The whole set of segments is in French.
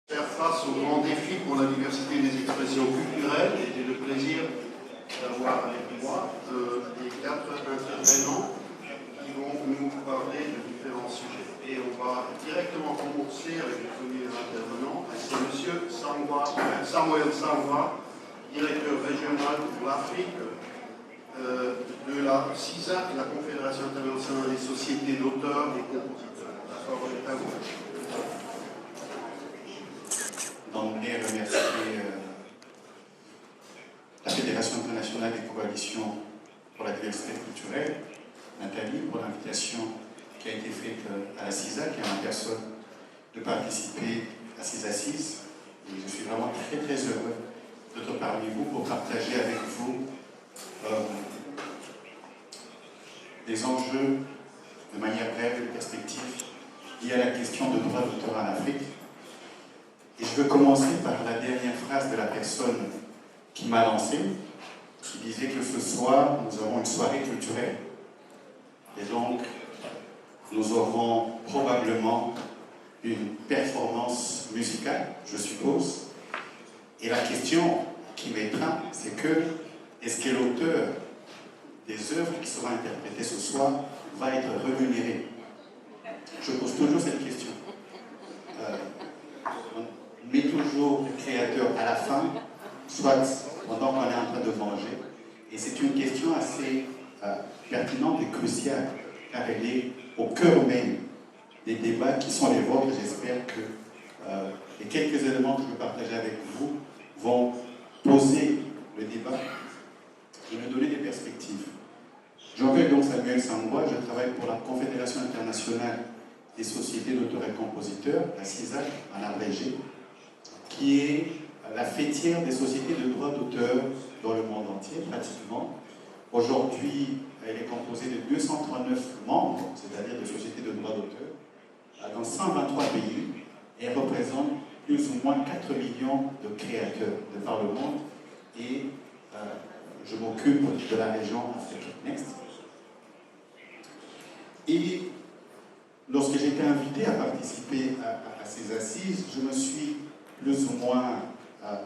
Faire face aux grands défis pour la diversité des expressions culturelles, et j'ai le plaisir d'avoir avec moi les 4 intervenants qui vont nous parler de différents sujets. Et on va directement commencer avec le premier intervenant, c'est M. Samuel Sangwa, directeur régional pour l'Afrique de la CISAC, la Confédération internationale des sociétés d'auteurs et compositeurs. La parole est à vous. D'emblée remercier la Fédération internationale des coalitions pour la diversité culturelle, Nathalie, pour l'invitation qui a été faite à la CISAC et à ma personne de participer à ces assises. Et je suis vraiment très très heureux d'être parmi vous pour partager avec vous des enjeux de manière brève, des perspectives liées à la question de droit d'auteur en Afrique. Et je veux commencer par la dernière phrase de la personne qui m'a lancé, qui disait que ce soir, nous avons une soirée culturelle. Et donc, nous aurons probablement une performance musicale, je suppose. Et la question qui m'étreint, c'est que, est-ce que l'auteur des œuvres qui seront interprétées ce soir va être rémunéré? Je pose toujours cette question. On met toujours le créateur à la fin, soit pendant qu'on est en train de manger. Et c'est une question assez pertinente et cruciale, car elle est au cœur même des débats qui sont les vôtres. J'espère que les quelques éléments que je vais partager avec vous vont poser le débat et me donner des perspectives. Je m'appelle donc Samuel Sangwa, je travaille pour la Confédération internationale des sociétés d'auteurs et compositeurs, la CISAC en abrégé, qui est la fêtière des sociétés de droits d'auteur dans le monde entier, pratiquement. Aujourd'hui, elle est composée de 239 membres, c'est-à-dire des sociétés de droits d'auteur, dans 123 pays, et elle représente plus ou moins 4 millions de créateurs de par le monde, et je m'occupe de la région Afrique Next. Et lorsque j'ai été invité à participer à ces assises, je me suis plus ou moins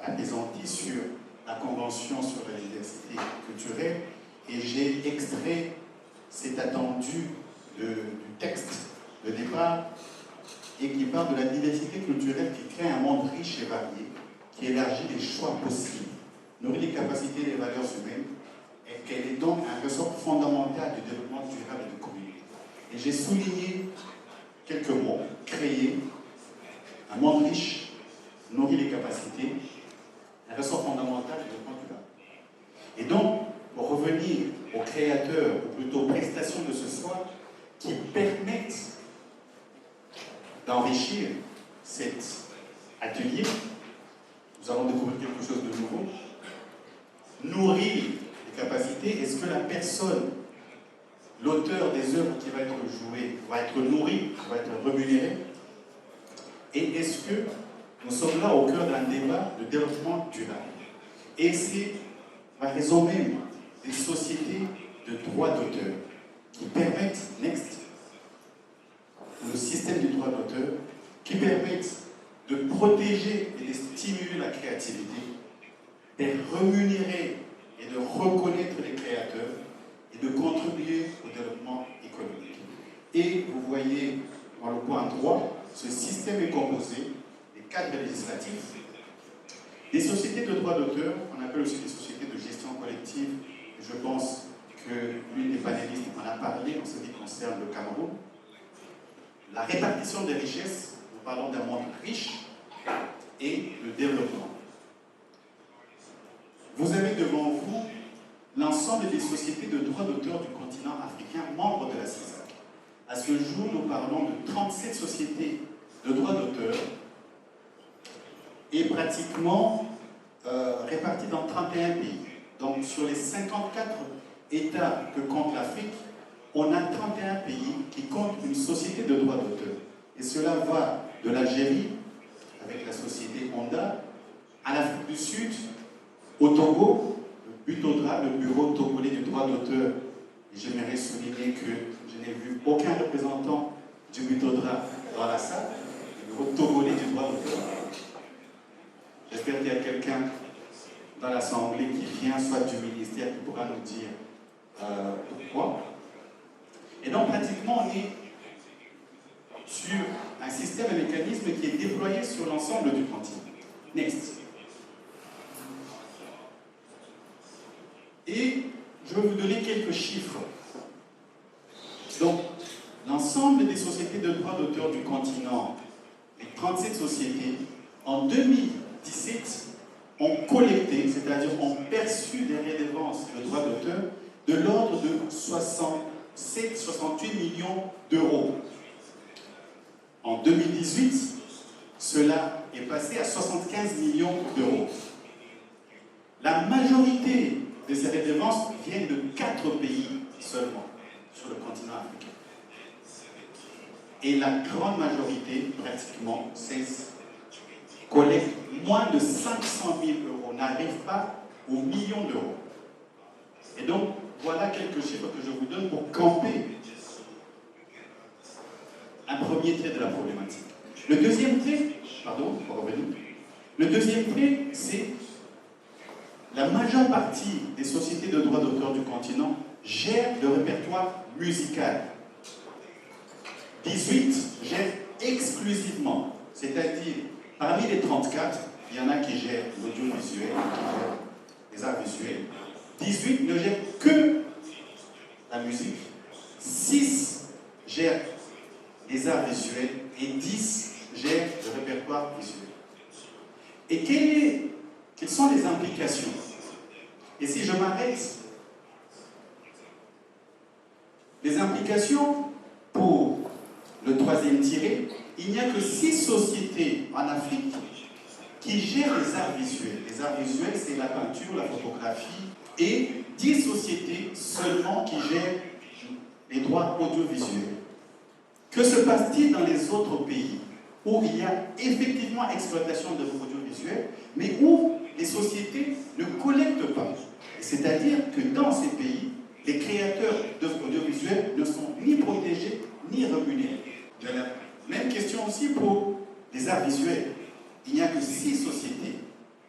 apaisanti sur la Convention sur la diversité culturelle et j'ai extrait cet attendu du texte de départ et qui parle de la diversité culturelle qui crée un monde riche et varié, qui élargit les choix possibles, nourrit les capacités et les valeurs humaines et qu'elle est donc un ressort fondamental du développement durable de communauté. Et j'ai souligné quelques mots, créer un monde riche, nourrit les capacités, un ressort fondamental du développement durable. Et donc, pour revenir aux créateurs, ou plutôt aux prestations de ce soir, qui permettent d'enrichir cet atelier, nous allons découvrir quelque chose de nouveau. Nourrir les capacités, est-ce que la personne, l'auteur des œuvres qui va être joué, va être nourri, va être rémunéré? Et est-ce que nous sommes là au cœur d'un débat de développement durable? Et c'est la raison même des sociétés de droits d'auteur qui permettent, le système du droit d'auteur, qui permettent de protéger et de stimuler la créativité, de rémunérer et de reconnaître les créateurs et de contribuer au développement économique. Et vous voyez dans le point 3, ce système est composé des cadres législatifs, des sociétés de droits d'auteur, on appelle aussi des sociétés de gestion collective, et je pense que l'une des panélistes en a parlé en ce qui concerne le Cameroun. La répartition des richesses, nous parlons d'un monde riche, et le développement. Vous avez devant vous l'ensemble des sociétés de droits d'auteur du continent africain, membres de la CISAC. À ce jour, nous parlons de 37 sociétés de droits d'auteur et pratiquement réparties dans 31 pays. Donc sur les 54 États que compte l'Afrique, on a 31 pays qui comptent une société de droits d'auteur. Et cela va de l'Algérie, avec la société Honda, à l'Afrique du Sud, au Togo, le BUTODRA, le Bureau togolais du droit d'auteur. Et j'aimerais souligner que je n'ai vu aucun représentant du BUTODRA dans la salle, le Bureau togolais du droit d'auteur. J'espère qu'il y a quelqu'un dans l'Assemblée qui vient, soit du ministère, qui pourra nous dire pourquoi. Et donc, pratiquement, on est sur un système, un mécanisme qui est déployé sur l'ensemble du continent. Next. Et je vais vous donner quelques chiffres. Donc, l'ensemble des sociétés de droits d'auteur du continent, les 37 sociétés, en 2017, ont collecté, c'est-à-dire ont perçu des redevances de droits d'auteur de l'ordre de 67-68 millions d'euros. En 2018, cela est passé à 75 millions d'euros. La majorité de ces redevances viennent de 4 pays seulement sur le continent africain. Et la grande majorité, pratiquement 16, collectent moins de 500 000 euros, n'arrivent pas aux millions d'euros. Et donc, voilà quelques chiffres que je vous donne pour camper un premier trait de la problématique. Le deuxième trait, c'est la majeure partie des sociétés de droits d'auteur du continent gèrent le répertoire musical. 18 gèrent exclusivement, c'est-à-dire parmi les 34, il y en a qui gèrent l'audiovisuel, les arts visuels. 18 ne gèrent que la musique, 6 gèrent les arts visuels et 10 gèrent le répertoire visuel. Et quelles sont les implications? Et si je m'arrête, les implications pour le troisième tiré, il n'y a que 6 sociétés en Afrique qui gèrent les arts visuels. Les arts visuels, c'est la peinture, la photographie, et 10 sociétés seulement qui gèrent les droits audiovisuels. Que se passe-t-il dans les autres pays où il y a effectivement exploitation d'œuvres audiovisuelles, mais où les sociétés ne collectent pas? C'est-à-dire que dans ces pays, les créateurs d'œuvres audiovisuelles ne sont ni protégés ni rémunérés. Même question aussi pour les arts visuels. Il n'y a que 6 sociétés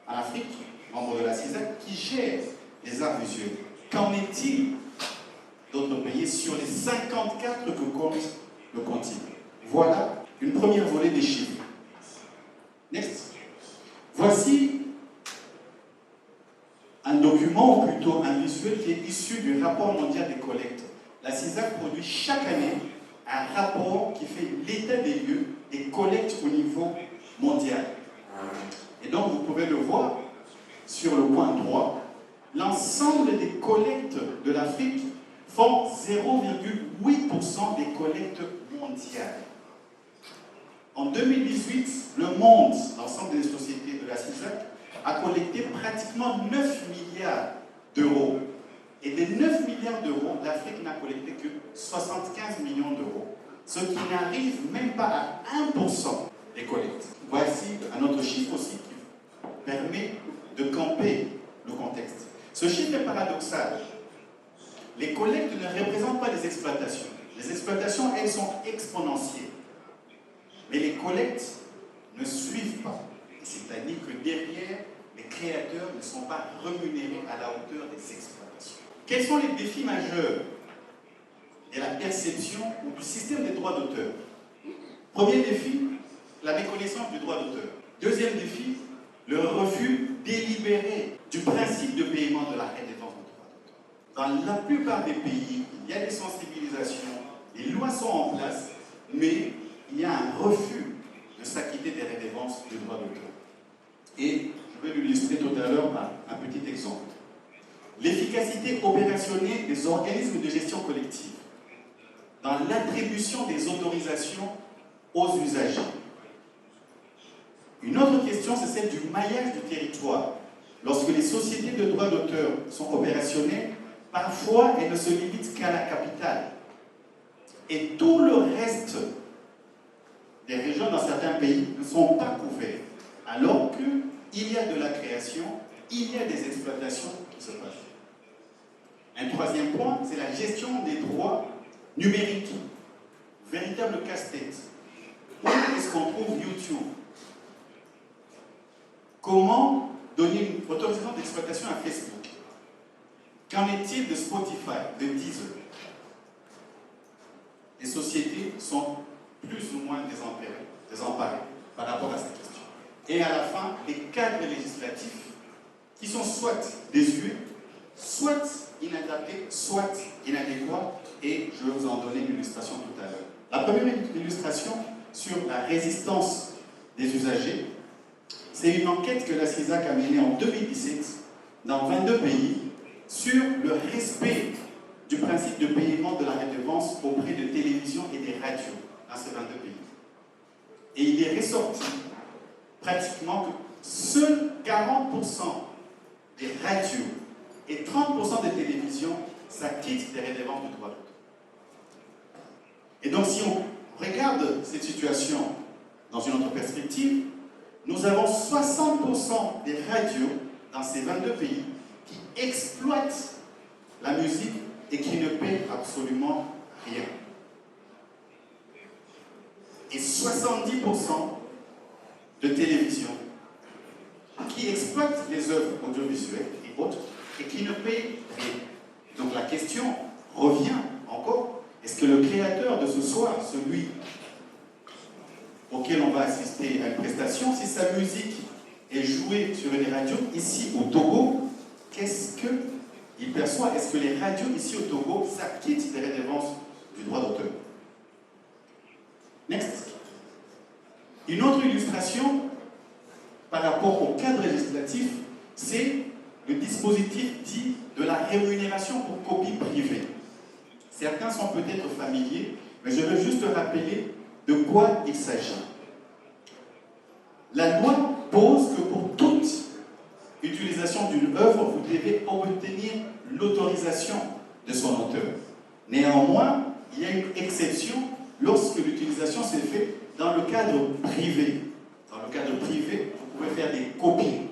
en Afrique, membres de la CISAC, qui gèrent les arts visuels. Qu'en est-il d'autres pays sur les 54 que compte le continent? Voilà une première volée des chiffres. Next. Voici un document, ou plutôt un visuel, qui est issu du rapport mondial des collectes. La CISAC produit chaque année un rapport qui fait l'état des lieux des collectes au niveau mondial. Et donc, vous pouvez le voir sur le point droit, l'ensemble des collectes de l'Afrique font 0,8% des collectes mondiales. En 2018, le monde, l'ensemble des sociétés de la CISAC, a collecté pratiquement 9 milliards d'euros. Et des 9 milliards d'euros, l'Afrique n'a collecté que 75 millions d'euros, ce qui n'arrive même pas à 1% des collectes. Voici un autre chiffre aussi qui permet de camper le contexte. Ce chiffre est paradoxal. Les collectes ne représentent pas les exploitations. Les exploitations, elles, sont exponentielles. Mais les collectes ne suivent pas. C'est-à-dire que derrière, les créateurs ne sont pas rémunérés à la hauteur des exploitations. Quels sont les défis majeurs de la perception ou du système des droits d'auteur? Premier défi, la méconnaissance du droit d'auteur. Deuxième défi, le refus délibéré du principe de paiement de la redevance de droit d'auteur. Dans la plupart des pays, il y a des sensibilisations, les lois sont en place, mais il y a un refus de s'acquitter des redevances de droit d'auteur. Et je vais l'illustrer tout à l'heure par un petit exemple. L'efficacité opérationnelle des organismes de gestion collective dans l'attribution des autorisations aux usagers. Une autre question, c'est celle du maillage du territoire. Lorsque les sociétés de droits d'auteur sont opérationnelles, parfois elles ne se limitent qu'à la capitale. Et tout le reste des régions dans certains pays ne sont pas couverts. Alors qu'il y a de la création, il y a des exploitations qui se passent. Un troisième point, c'est la gestion des droits numériques. Véritable casse-tête. Où est-ce qu'on trouve YouTube? Comment donner une autorisation d'exploitation à Facebook? Qu'en est-il de Spotify, de Deezer? Les sociétés sont plus ou moins désemparées par rapport à cette question. Et à la fin, les cadres législatifs qui sont soit désuets, soit inadaptés, soit inadéquats, et je vais vous en donner une illustration tout à l'heure. La première illustration sur la résistance des usagers, c'est une enquête que la CISAC a menée en 2017 dans 22 pays sur le respect du principe de paiement de la redevance auprès de télévisions et des radios dans ces 22 pays. Et il est ressorti pratiquement que seuls 40% des radios et 30% des télévisions s'acquittent des redevances de droits d'auteur. Et donc si on regarde cette situation dans une autre perspective, nous avons 60% des radios dans ces 22 pays qui exploitent la musique et qui ne paient absolument rien. Et 70% de télévisions qui exploitent les œuvres audiovisuelles et autres et qui ne paient rien. Donc la question revient encore, est-ce que le créateur de ce soir, celui auquel on va assister à une prestation, si sa musique est jouée sur une radio ici au Togo, qu'est-ce qu'il perçoit? Est-ce que les radios ici au Togo s'acquittent des redevances du droit d'auteur? Next. Une autre illustration par rapport au cadre législatif, c'est le dispositif dit de la rémunération pour copie privée. Certains sont peut-être familiers, mais je veux juste rappeler de quoi il s'agit. La loi pose que pour toute utilisation d'une œuvre, vous devez obtenir l'autorisation de son auteur. Néanmoins, il y a une exception lorsque l'utilisation s'est faite dans le cadre privé. Dans le cadre privé, vous pouvez faire des copies.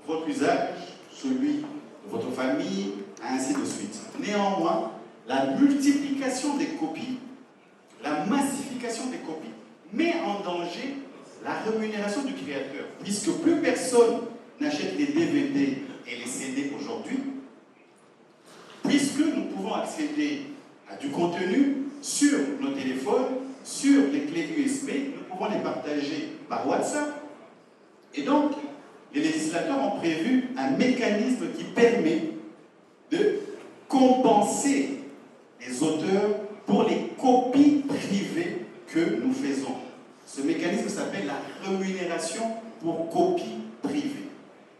Votre usage, celui de votre famille, ainsi de suite. Néanmoins, la multiplication des copies, la massification des copies, met en danger la rémunération du créateur, puisque plus personne n'achète les DVD et les CD aujourd'hui, puisque nous pouvons accéder à du contenu sur nos téléphones, sur les clés USB, nous pouvons les partager par WhatsApp. Et donc, les législateurs ont prévu un mécanisme qui permet de compenser les auteurs pour les copies privées que nous faisons. Ce mécanisme s'appelle la rémunération pour copie privée.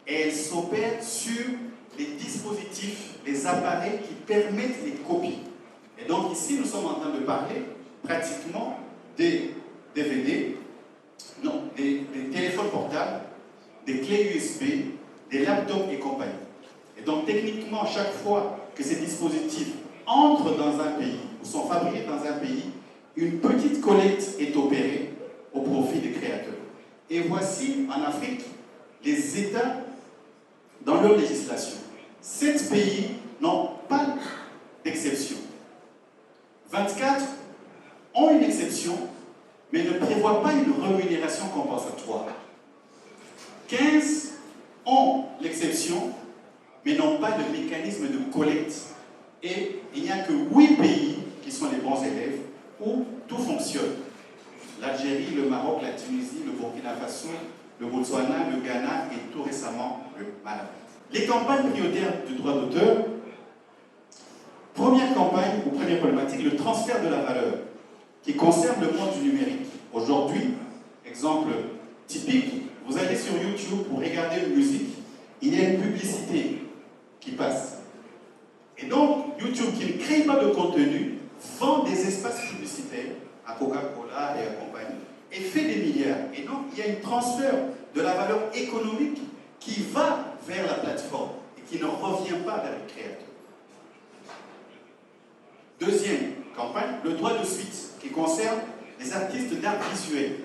Et elle s'opère sur les dispositifs, les appareils qui permettent les copies. Et donc ici, nous sommes en train de parler pratiquement des DVD, non, des téléphones portables, des clés USB, des laptops et compagnie. Et donc techniquement, chaque fois que ces dispositifs entrent dans un pays ou sont fabriqués dans un pays, une petite collecte est opérée au profit des créateurs. Et voici en Afrique les États dans leur législation. 7 pays n'ont pas d'exception. 24 ont une exception, mais ne prévoient pas une rémunération compensatoire. 15 ont l'exception, mais n'ont pas de mécanisme de collecte. Et il n'y a que 8 pays qui sont les bons élèves où tout fonctionne. L'Algérie, le Maroc, la Tunisie, le Burkina Faso, le Botswana, le Ghana et tout récemment le Malawi. Les campagnes prioritaires du droit d'auteur. Première campagne ou première problématique, le transfert de la valeur qui concerne le monde du numérique. Aujourd'hui, exemple typique, vous allez sur YouTube pour regarder une musique, il y a une publicité qui passe. Et donc, YouTube, qui ne crée pas de contenu, vend des espaces publicitaires à Coca-Cola et à compagnie, et fait des milliards. Et donc, il y a un transfert de la valeur économique qui va vers la plateforme et qui ne revient pas vers le créateur. Deuxième campagne, le droit de suite, qui concerne les artistes d'art visuel.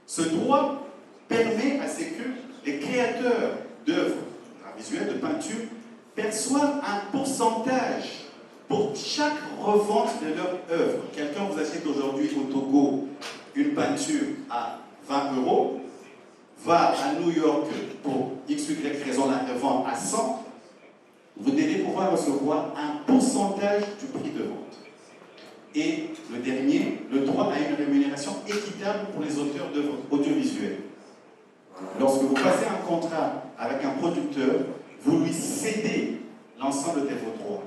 Ce droit permet à ce que les créateurs d'œuvres d'art visuel, de peinture, perçoivent un pourcentage pour chaque revente de leur œuvre. Quelqu'un vous achète aujourd'hui au Togo une peinture à 20 €, va à New York pour X ou Y raison la revend à 100, vous allez pouvoir recevoir un pourcentage du prix de vente. Et le dernier, le droit à une rémunération équitable pour les auteurs d'œuvres audiovisuelles. Lorsque vous passez un contrat avec un producteur, vous lui cédez l'ensemble de vos droits.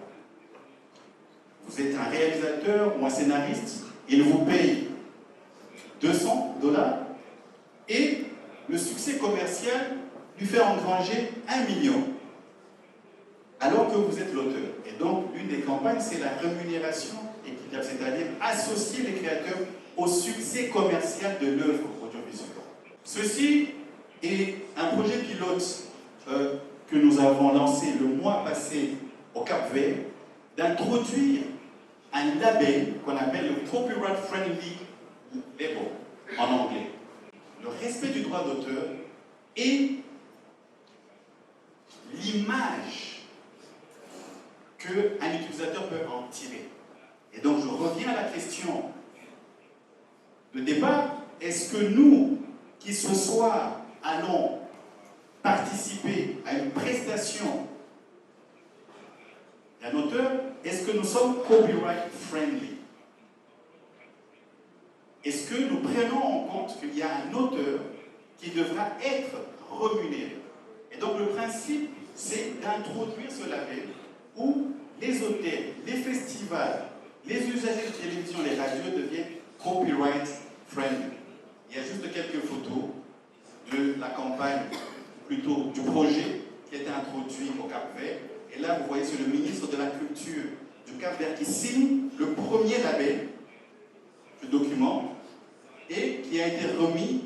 Vous êtes un réalisateur ou un scénariste, il vous paye $200 et le succès commercial lui fait engranger 1 million, alors que vous êtes l'auteur. Et donc, l'une des campagnes, c'est la rémunération équitable, c'est-à-dire associer les créateurs au succès commercial de l'œuvre audiovisuelle. Ceci est un projet pilote que nous avons lancé le mois passé au Cap-Vert, d'introduire un label qu'on appelle le Copyright Friendly Label en anglais. Le respect du droit d'auteur et l'image qu'un utilisateur peut en tirer. Et donc je reviens à la question de débat, est-ce que nous, qui ce soir allons participer à une prestation d'un auteur, est-ce que nous sommes copyright friendly? Est-ce que nous prenons en compte qu'il y a un auteur qui devra être rémunéré? Et donc le principe, c'est d'introduire ce label où les hôtels, les festivals, les usagers de télévision, les radios deviennent copyright friendly. Il y a juste quelques photos de la campagne, plutôt du projet qui a été introduit au Cap-Vert. Et là, vous voyez, c'est le ministre de la Culture du Cap-Vert qui signe le premier label du document et qui a été remis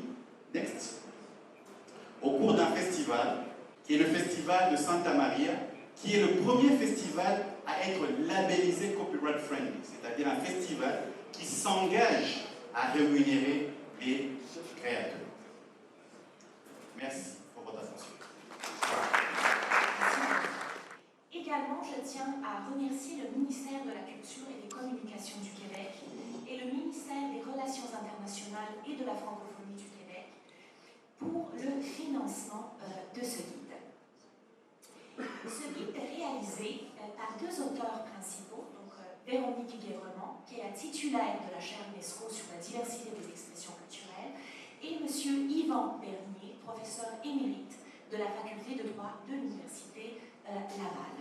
au cours d'un festival, qui est le festival de Santa Maria, qui est le premier festival à être labellisé copyright friendly, c'est-à-dire un festival qui s'engage à rémunérer les créateurs. Merci pour votre attention. Également, je tiens à remercier le ministère de la Culture et des Communications du Québec et le ministère des Relations internationales et de la francophonie du Québec pour le financement de ce guide. Ce guide est réalisé par deux auteurs principaux, donc Véronique Guévremont, qui est la titulaire de la chaire UNESCO sur la diversité des expressions culturelles, et M. Yvan Bernier, professeur émérite de la faculté de droit de l'Université Laval.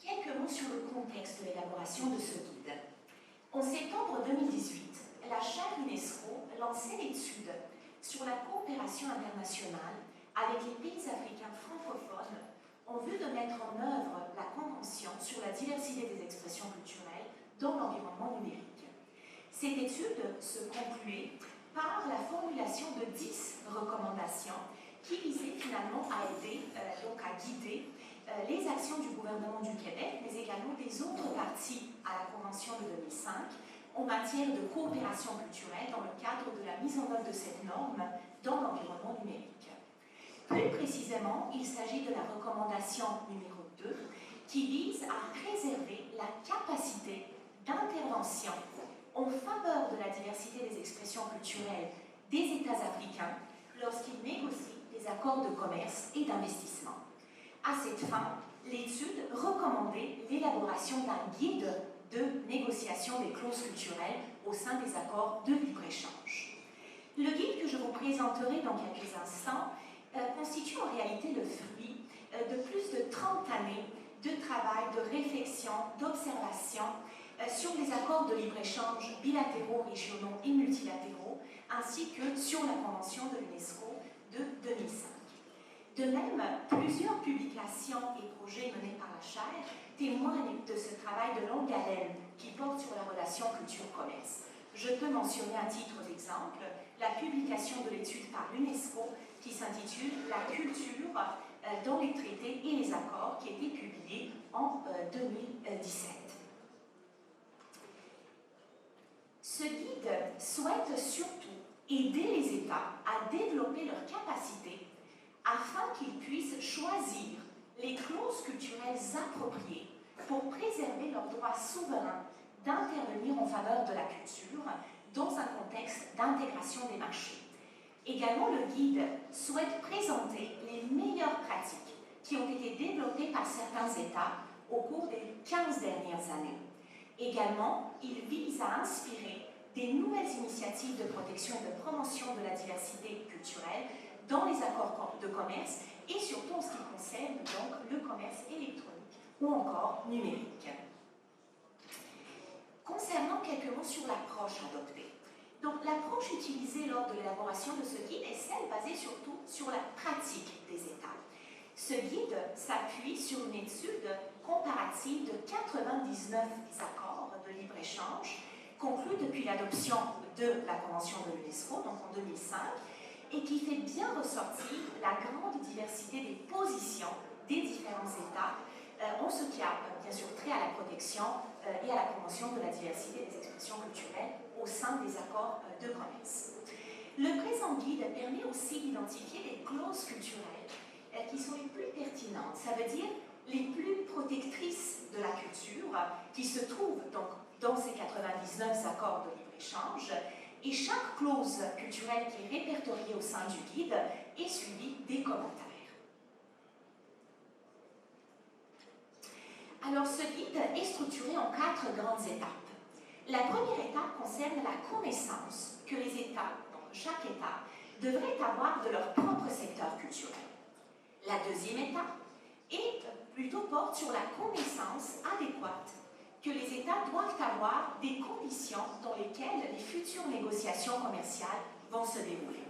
Quelques mots sur le contexte de l'élaboration de ce guide. En septembre 2018, la chaire UNESCO lançait l'étude sur la coopération internationale avec les pays africains francophones en vue de mettre en œuvre la Convention sur la diversité des expressions culturelles dans l'environnement numérique. Cette étude se concluait par la formulation de 10 recommandations qui visaient finalement à aider, donc à guider les actions du gouvernement du Québec, mais également des autres parties à la Convention de 2005 en matière de coopération culturelle dans le cadre de la mise en œuvre de cette norme dans l'environnement numérique. Plus précisément, il s'agit de la recommandation numéro 2 qui vise à préserver la capacité d'intervention en faveur de la diversité des expressions culturelles des États africains lorsqu'ils négocient des accords de commerce et d'investissement. À cette fin, l'étude recommandait l'élaboration d'un guide de négociation des clauses culturelles au sein des accords de libre-échange. Le guide que je vous présenterai dans quelques instants constitue en réalité le fruit de plus de 30 années de travail, de réflexion, d'observation sur les accords de libre-échange bilatéraux, régionaux et multilatéraux, ainsi que sur la Convention de l'UNESCO de 2005. De même, plusieurs publications et projets menés par la chaire témoignent de ce travail de longue haleine qui porte sur la relation culture-commerce. Je peux mentionner à titre d'exemple la publication de l'étude par l'UNESCO qui s'intitule « La culture dans les traités et les accords » qui a été publiée en 2017. Ce guide souhaite surtout aider les États à développer leurs capacités afin qu'ils puissent choisir les clauses culturelles appropriées pour préserver leur droit souverain d'intervenir en faveur de la culture dans un contexte d'intégration des marchés. Également, le guide souhaite présenter les meilleures pratiques qui ont été développées par certains États au cours des 15 dernières années. Également, il vise à inspirer des nouvelles initiatives de protection et de promotion de la diversité culturelle dans les accords de commerce et surtout en ce qui concerne donc le commerce électronique ou encore numérique. Concernant quelques mots sur l'approche adoptée. Donc l'approche utilisée lors de l'élaboration de ce guide est celle basée surtout sur la pratique des États. Ce guide s'appuie sur une étude comparative de 99 accords de libre-échange conclus depuis l'adoption de la Convention de l'UNESCO, donc en 2005, et qui fait bien ressortir la grande diversité des positions des différents États en ce qui a bien sûr trait à la protection et à la promotion de la diversité des expressions culturelles au sein des accords de commerce. Le présent guide permet aussi d'identifier les clauses culturelles qui sont les plus pertinentes, ça veut dire les plus protectrices de la culture, qui se trouvent donc dans ces 99 accords de libre-échange, et chaque clause culturelle qui est répertoriée au sein du guide est suivie des commentaires. Alors, ce guide est structuré en 4 grandes étapes. La première étape concerne la connaissance que les États, donc chaque État, devrait avoir de leur propre secteur culturel. La deuxième étape porte sur la connaissance adéquate que les États doivent avoir des conditions dans lesquelles les futures négociations commerciales vont se dérouler.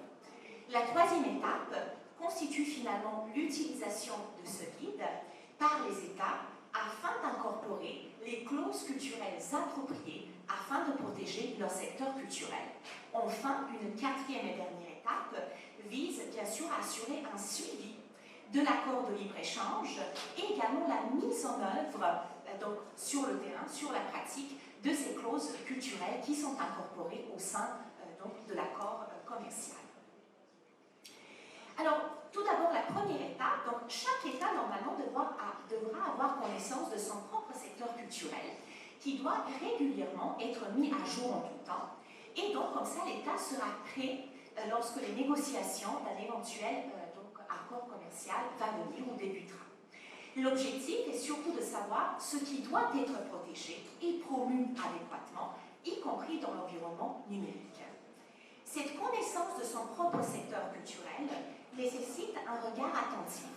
La troisième étape constitue finalement l'utilisation de ce guide par les États afin d'incorporer les clauses culturelles appropriées afin de protéger leur secteur culturel. Enfin, une quatrième et dernière étape vise bien sûr à assurer un suivi de l'accord de libre-échange et également la mise en œuvre donc, sur le terrain, sur la pratique de ces clauses culturelles qui sont incorporées au sein donc, de l'accord commercial. Alors, tout d'abord, la première étape, donc chaque État normalement devra avoir connaissance de son propre secteur culturel qui doit régulièrement être mis à jour en tout temps et donc comme ça l'État sera prêt lorsque les négociations d'un éventuel accord commercial va venir ou débutera. L'objectif est surtout de savoir ce qui doit être protégé et promu adéquatement, y compris dans l'environnement numérique. Cette connaissance de son propre secteur culturel nécessite un regard attentif,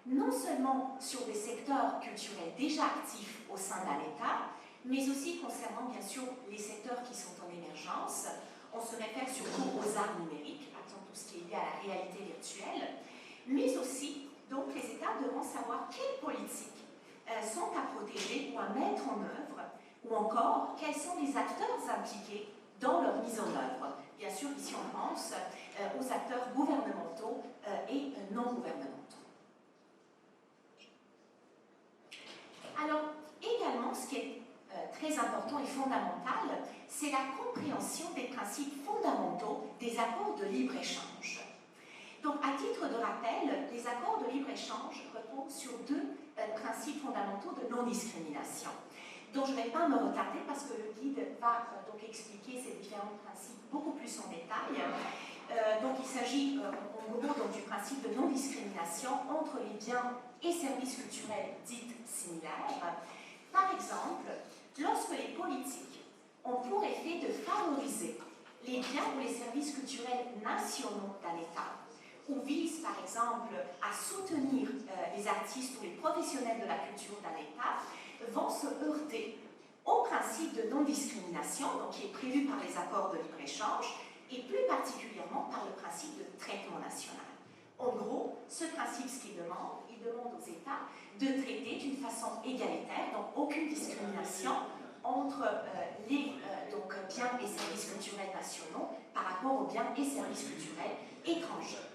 non seulement sur des secteurs culturels déjà actifs au sein d'un État, mais aussi concernant bien sûr les secteurs qui sont en émergence. On se réfère surtout aux arts numériques, par exemple tout ce qui est lié à la réalité virtuelle, mais aussi, donc, les États devront savoir quelles politiques sont à protéger ou à mettre en œuvre, ou encore quels sont les acteurs impliqués dans leur mise en œuvre. Bien sûr, ici on pense aux acteurs gouvernementaux et non gouvernementaux. Alors, également, ce qui est très important et fondamental, c'est la compréhension des principes fondamentaux des accords de libre-échange. Donc, à titre de rappel, les accords de libre-échange reposent sur 2 principes fondamentaux de non-discrimination, dont je ne vais pas me retarder parce que le guide va donc expliquer ces différents principes beaucoup plus en détail. Donc, il s'agit en gros donc, du principe de non-discrimination entre les biens et services culturels dits similaires. Par exemple, lorsque les politiques ont pour effet de favoriser les biens ou les services culturels nationaux d'un État, ou visent par exemple à soutenir les artistes ou les professionnels de la culture d'un État, vont se heurter au principe de non-discrimination, donc qui est prévu par les accords de libre-échange, et plus particulièrement par le principe de traitement national. En gros, ce principe, ce qu'il demande, il demande aux États de traiter d'une façon égalitaire, donc aucune discrimination entre les biens et services culturels nationaux par rapport aux biens et services culturels étrangers.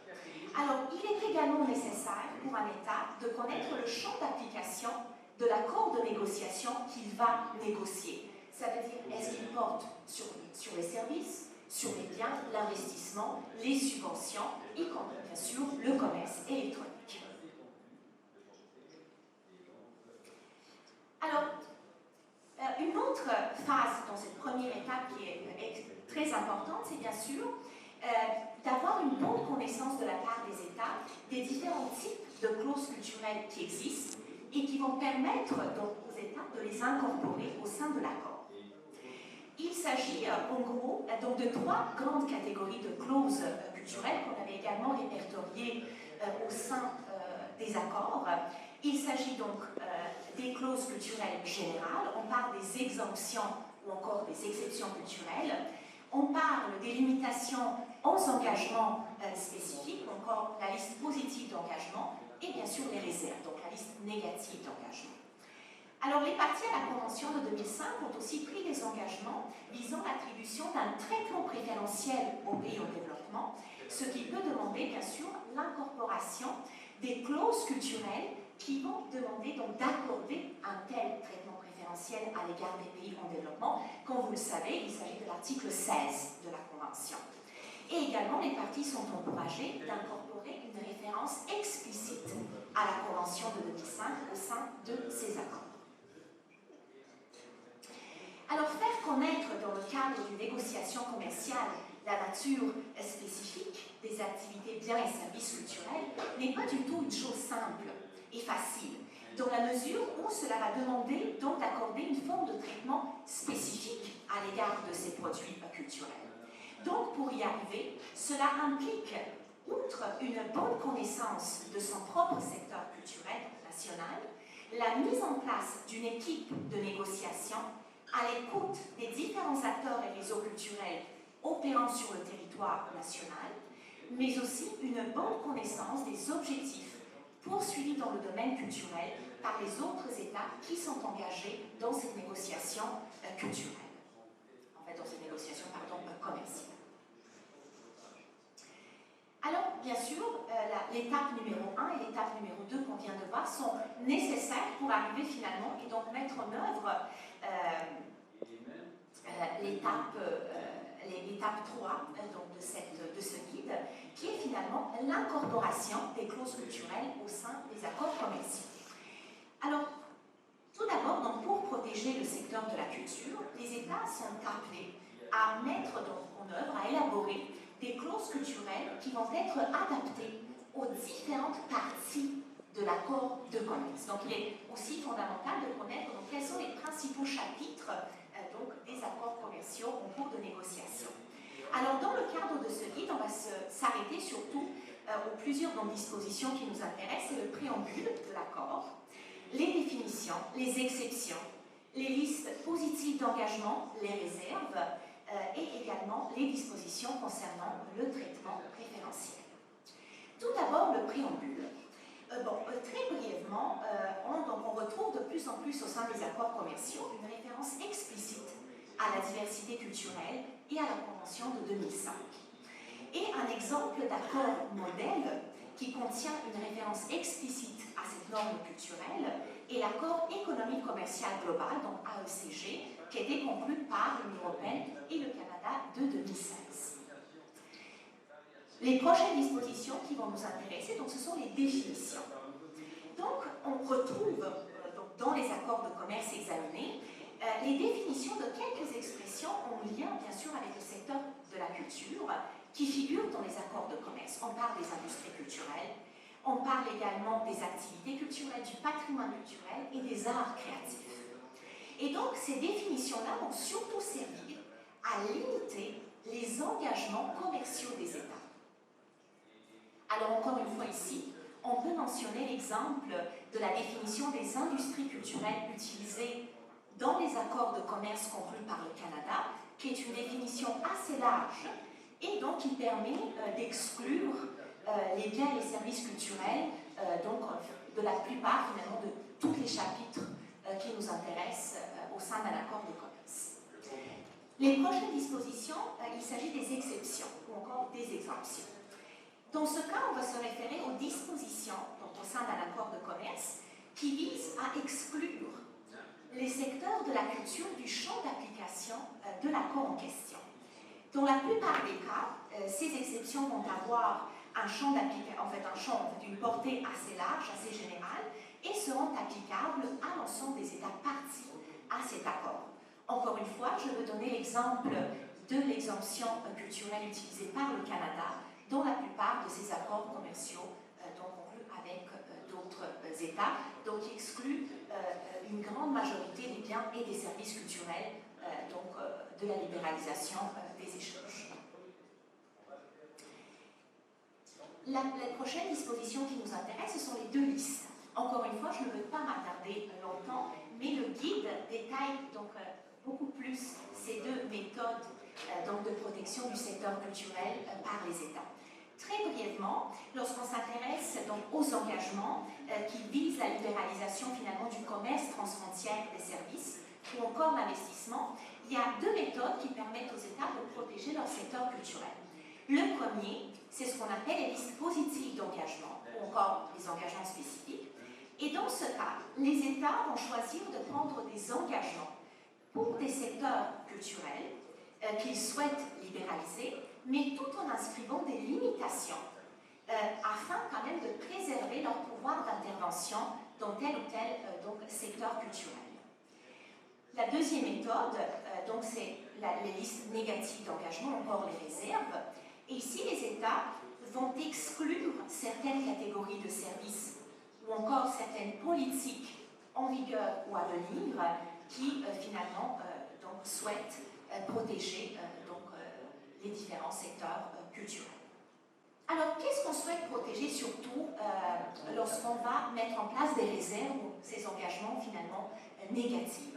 Alors, il est également nécessaire pour un État de connaître le champ d'application de l'accord de négociation qu'il va négocier. Ça veut dire, est-ce qu'il porte sur les services, sur les biens, l'investissement, les subventions, y compris bien sûr le commerce électronique. Alors, une autre phase dans cette première étape qui est très importante, c'est bien sûr d'avoir une bonne connaissance de la part des États des différents types de clauses culturelles qui existent et qui vont permettre donc aux États de les incorporer au sein de l'accord. Il s'agit en gros donc de 3 grandes catégories de clauses culturelles qu'on avait également répertoriées au sein des accords. Il s'agit donc des clauses culturelles générales, on parle des exemptions ou encore des exceptions culturelles, on parle des limitations aux engagements spécifiques, encore la liste positive d'engagement, et bien sûr les réserves, donc la liste négative d'engagement. Alors les parties à la Convention de 2005 ont aussi pris des engagements visant l'attribution d'un traitement préférentiel aux pays en développement, ce qui peut demander bien sûr l'incorporation des clauses culturelles qui vont demander donc d'accorder un tel traitement préférentiel à l'égard des pays en développement. Comme vous le savez, il s'agit de l'article 16 de la Convention. Et également, les parties sont encouragées d'incorporer une référence explicite à la Convention de 2005 au sein de ces accords. Alors, faire connaître dans le cadre d'une négociation commerciale la nature spécifique des activités, biens et services culturels n'est pas du tout une chose simple et facile, dans la mesure où cela va demander donc d'accorder une forme de traitement spécifique à l'égard de ces produits culturels. Donc, pour y arriver, cela implique, outre une bonne connaissance de son propre secteur culturel national, la mise en place d'une équipe de négociation à l'écoute des différents acteurs et réseaux culturels opérant sur le territoire national, mais aussi une bonne connaissance des objectifs poursuivis dans le domaine culturel par les autres États qui sont engagés dans cette négociation culturelle, en fait dans cette négociation commerciale. Alors, bien sûr, l'étape numéro 1 et l'étape numéro 2 qu'on vient de voir sont nécessaires pour arriver finalement et donc mettre en œuvre l'étape 3 donc de ce guide, qui est finalement l'incorporation des clauses culturelles au sein des accords commerciaux. Alors, tout d'abord, donc, pour protéger le secteur de la culture, les États sont appelés à mettre donc en œuvre, à élaborer des clauses culturelles qui vont être adaptées aux différentes parties de l'accord de commerce. Donc, il est aussi fondamental de connaître donc, quels sont les principaux chapitres donc, des accords commerciaux en cours de négociation. Alors, dans le cadre de ce guide, on va s'arrêter surtout aux plusieurs dispositions qui nous intéressent. C'est le préambule de l'accord, les définitions, les exceptions, les listes positives d'engagement, les réserves, et également les dispositions concernant le traitement préférentiel. Tout d'abord, le préambule. Très brièvement, on retrouve de plus en plus au sein des accords commerciaux une référence explicite à la diversité culturelle et à la Convention de 2005. Et un exemple d'accord modèle qui contient une référence explicite à cette norme culturelle est l'accord économique commercial global, donc AECG, qui a été conclu par l'Union européenne et le Canada de 2016. Les prochaines dispositions qui vont nous intéresser, donc, ce sont les définitions. Donc, on retrouve donc, dans les accords de commerce examinés les définitions de quelques expressions en lien, bien sûr, avec le secteur de la culture qui figurent dans les accords de commerce. On parle des industries culturelles, on parle également des activités culturelles, du patrimoine culturel et des arts créatifs. Et donc, ces définitions-là vont surtout servir à limiter les engagements commerciaux des États. Alors, encore une fois ici, on peut mentionner l'exemple de la définition des industries culturelles utilisées dans les accords de commerce conclus par le Canada, qui est une définition assez large et donc qui permet d'exclure les biens et les services culturels donc, de la plupart finalement de tous les chapitres qui nous intéressent au sein d'un accord de commerce. Les prochaines dispositions, il s'agit des exceptions ou encore des exemptions. Dans ce cas, on va se référer aux dispositions donc, au sein d'un accord de commerce qui visent à exclure les secteurs de la culture du champ d'application de l'accord en question. Dans la plupart des cas, ces exceptions vont avoir un champ d'application, une portée assez large, assez générale, et seront applicables à l'ensemble des États parties à cet accord. Encore une fois, je veux donner l'exemple de l'exemption culturelle utilisée par le Canada dans la plupart de ces accords commerciaux conclus avec d'autres États, donc qui excluent une grande majorité des biens et des services culturels de la libéralisation des échanges. La prochaine disposition qui nous intéresse, ce sont les deux listes. Encore une fois, je ne veux pas m'attarder longtemps, mais le guide détaille beaucoup plus ces deux méthodes de protection du secteur culturel par les États. Très brièvement, lorsqu'on s'intéresse aux engagements qui visent la libéralisation finalement du commerce transfrontière des services ou encore l'investissement, il y a deux méthodes qui permettent aux États de protéger leur secteur culturel. Le premier, c'est ce qu'on appelle les listes positives d'engagement ou encore les engagements spécifiques. Et dans ce cas, les États vont choisir de prendre des engagements pour des secteurs culturels qu'ils souhaitent libéraliser, mais tout en inscrivant des limitations afin quand même de préserver leur pouvoir d'intervention dans tel ou tel secteur culturel. La deuxième méthode, c'est les listes négatives d'engagement, encore les réserves. Et ici, les États vont exclure certaines catégories de services ou encore certaines politiques en vigueur ou à venir qui finalement souhaitent protéger les différents secteurs culturels. Alors, qu'est-ce qu'on souhaite protéger surtout lorsqu'on va mettre en place des réserves ou ces engagements finalement négatifs?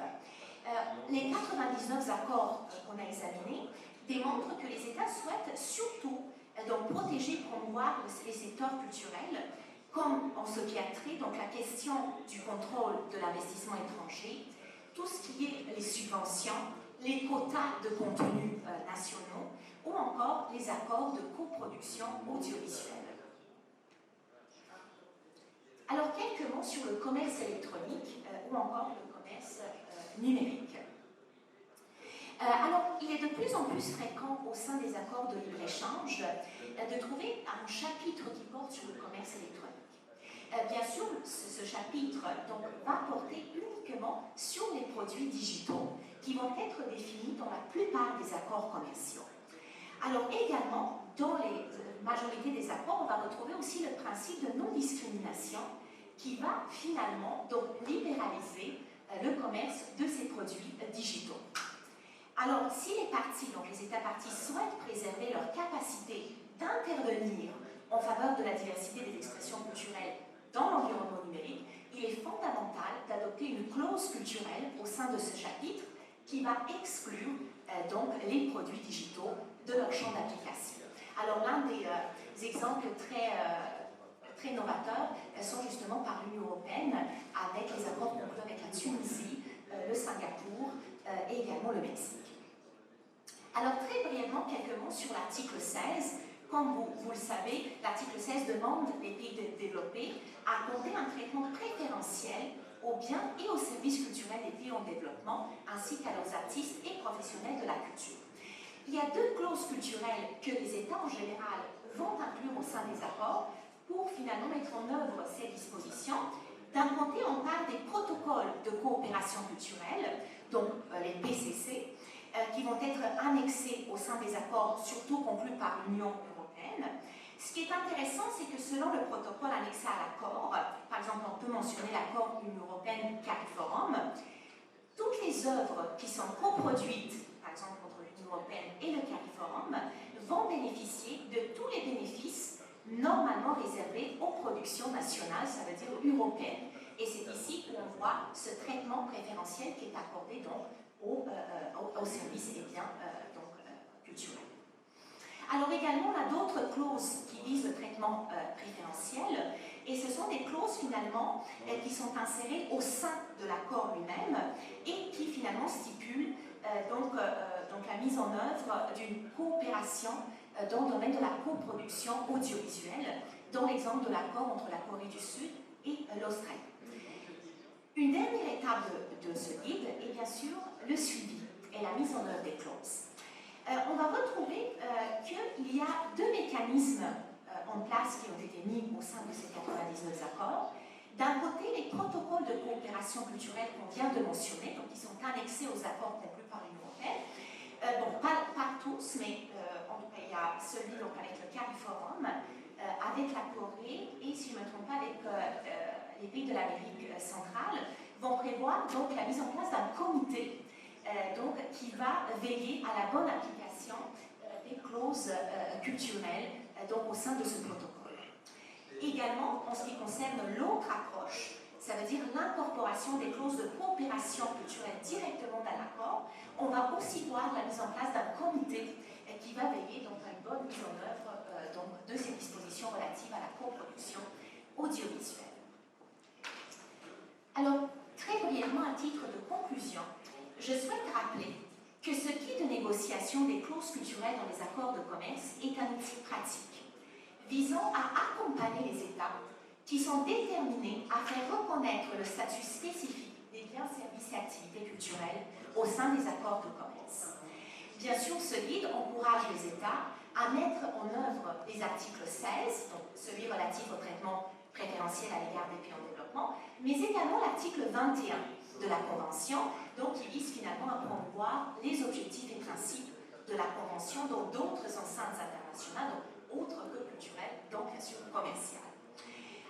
Les 99 accords qu'on a examinés démontrent que les États souhaitent surtout protéger, promouvoir les secteurs culturels, comme en ce qui a trait la question du contrôle de l'investissement étranger, tout ce qui est les subventions, les quotas de contenus nationaux ou encore les accords de coproduction audiovisuelle. Alors, quelques mots sur le commerce électronique ou encore le commerce numérique. Alors, il est de plus en plus fréquent au sein des accords de libre-échange de trouver un chapitre qui porte sur le commerce électronique. Bien sûr, ce chapitre va porter uniquement sur les produits digitaux qui vont être définis dans la plupart des accords commerciaux. Alors également, dans les majorité des accords, on va retrouver aussi le principe de non-discrimination qui va finalement libéraliser le commerce de ces produits digitaux. Alors, si les parties, les États parties, souhaitent préserver leur capacité d'intervenir en faveur de la diversité des expressions culturelles dans l'environnement numérique, il est fondamental d'adopter une clause culturelle au sein de ce chapitre qui va exclure les produits digitaux de leur champ d'application. Alors, l'un des exemples très novateurs sont justement par l'Union européenne avec les accords conclus avec la Tunisie, le Singapour et également le Mexique. Alors, très brièvement, quelques mots sur l'article 16. Comme vous le savez, l'article 16 demande les pays développés à accorder un traitement préférentiel aux biens et aux services culturels des pays en développement, ainsi qu'à leurs artistes et professionnels de la culture. Il y a deux clauses culturelles que les États en général vont inclure au sein des accords pour finalement mettre en œuvre ces dispositions. D'un côté, on parle des protocoles de coopération culturelle, donc les PCC, qui vont être annexés au sein des accords, surtout conclus par l'Union européenne. Ce qui est intéressant, c'est que selon le protocole annexé à l'accord, par exemple, on peut mentionner l'accord Union européenne-CARIFORUM, toutes les œuvres qui sont coproduites, par exemple entre l'Union européenne et le CARIFORUM, vont bénéficier de tous les bénéfices normalement réservés aux productions nationales, ça veut dire européennes. Et c'est ici où on voit ce traitement préférentiel qui est accordé aux services et biens culturels. Alors également, on a d'autres clauses qui visent le traitement préférentiel, et ce sont des clauses finalement qui sont insérées au sein de l'accord lui-même et qui finalement stipulent la mise en œuvre d'une coopération dans le domaine de la coproduction audiovisuelle, dans l'exemple de l'accord entre la Corée du Sud et l'Australie. Une dernière étape de ce guide est bien sûr le suivi et la mise en œuvre des clauses. On va retrouver qu'il y a deux mécanismes en place qui ont été mis au sein de ces 99 accords. D'un côté, les protocoles de coopération culturelle qu'on vient de mentionner, donc qui sont annexés aux accords conclus par l'Union européenne, Bon, pas tous, mais en tout cas, il y a celui donc, avec le CARIFORUM, avec la Corée et, si je ne me trompe pas, avec les pays de l'Amérique centrale, vont prévoir donc la mise en place d'un comité donc, qui va veiller à la bonne application des clauses culturelles donc, au sein de ce protocole. Également, en ce qui concerne l'autre approche, ça veut dire l'incorporation des clauses de coopération culturelle directement dans l'accord, on va aussi voir la mise en place d'un comité qui va veiller donc, à une bonne mise en œuvre donc, de ces dispositions relatives à la coproduction audiovisuelle. Alors, très brièvement, à titre de conclusion, je souhaite rappeler que ce qui est de négociation des clauses culturelles dans les accords de commerce est un outil pratique visant à accompagner les États qui sont déterminés à faire reconnaître le statut spécifique des biens, services et activités culturelles au sein des accords de commerce. Bien sûr, ce guide encourage les États à mettre en œuvre les articles 16, donc celui relatif au traitement préférentiel à l'égard des pays en développement, mais également l'article 21 de la Convention, donc qui vise finalement à promouvoir les objectifs et principes de la Convention dans d'autres enceintes internationales, donc autres que culturelles, donc bien sûr commerciales.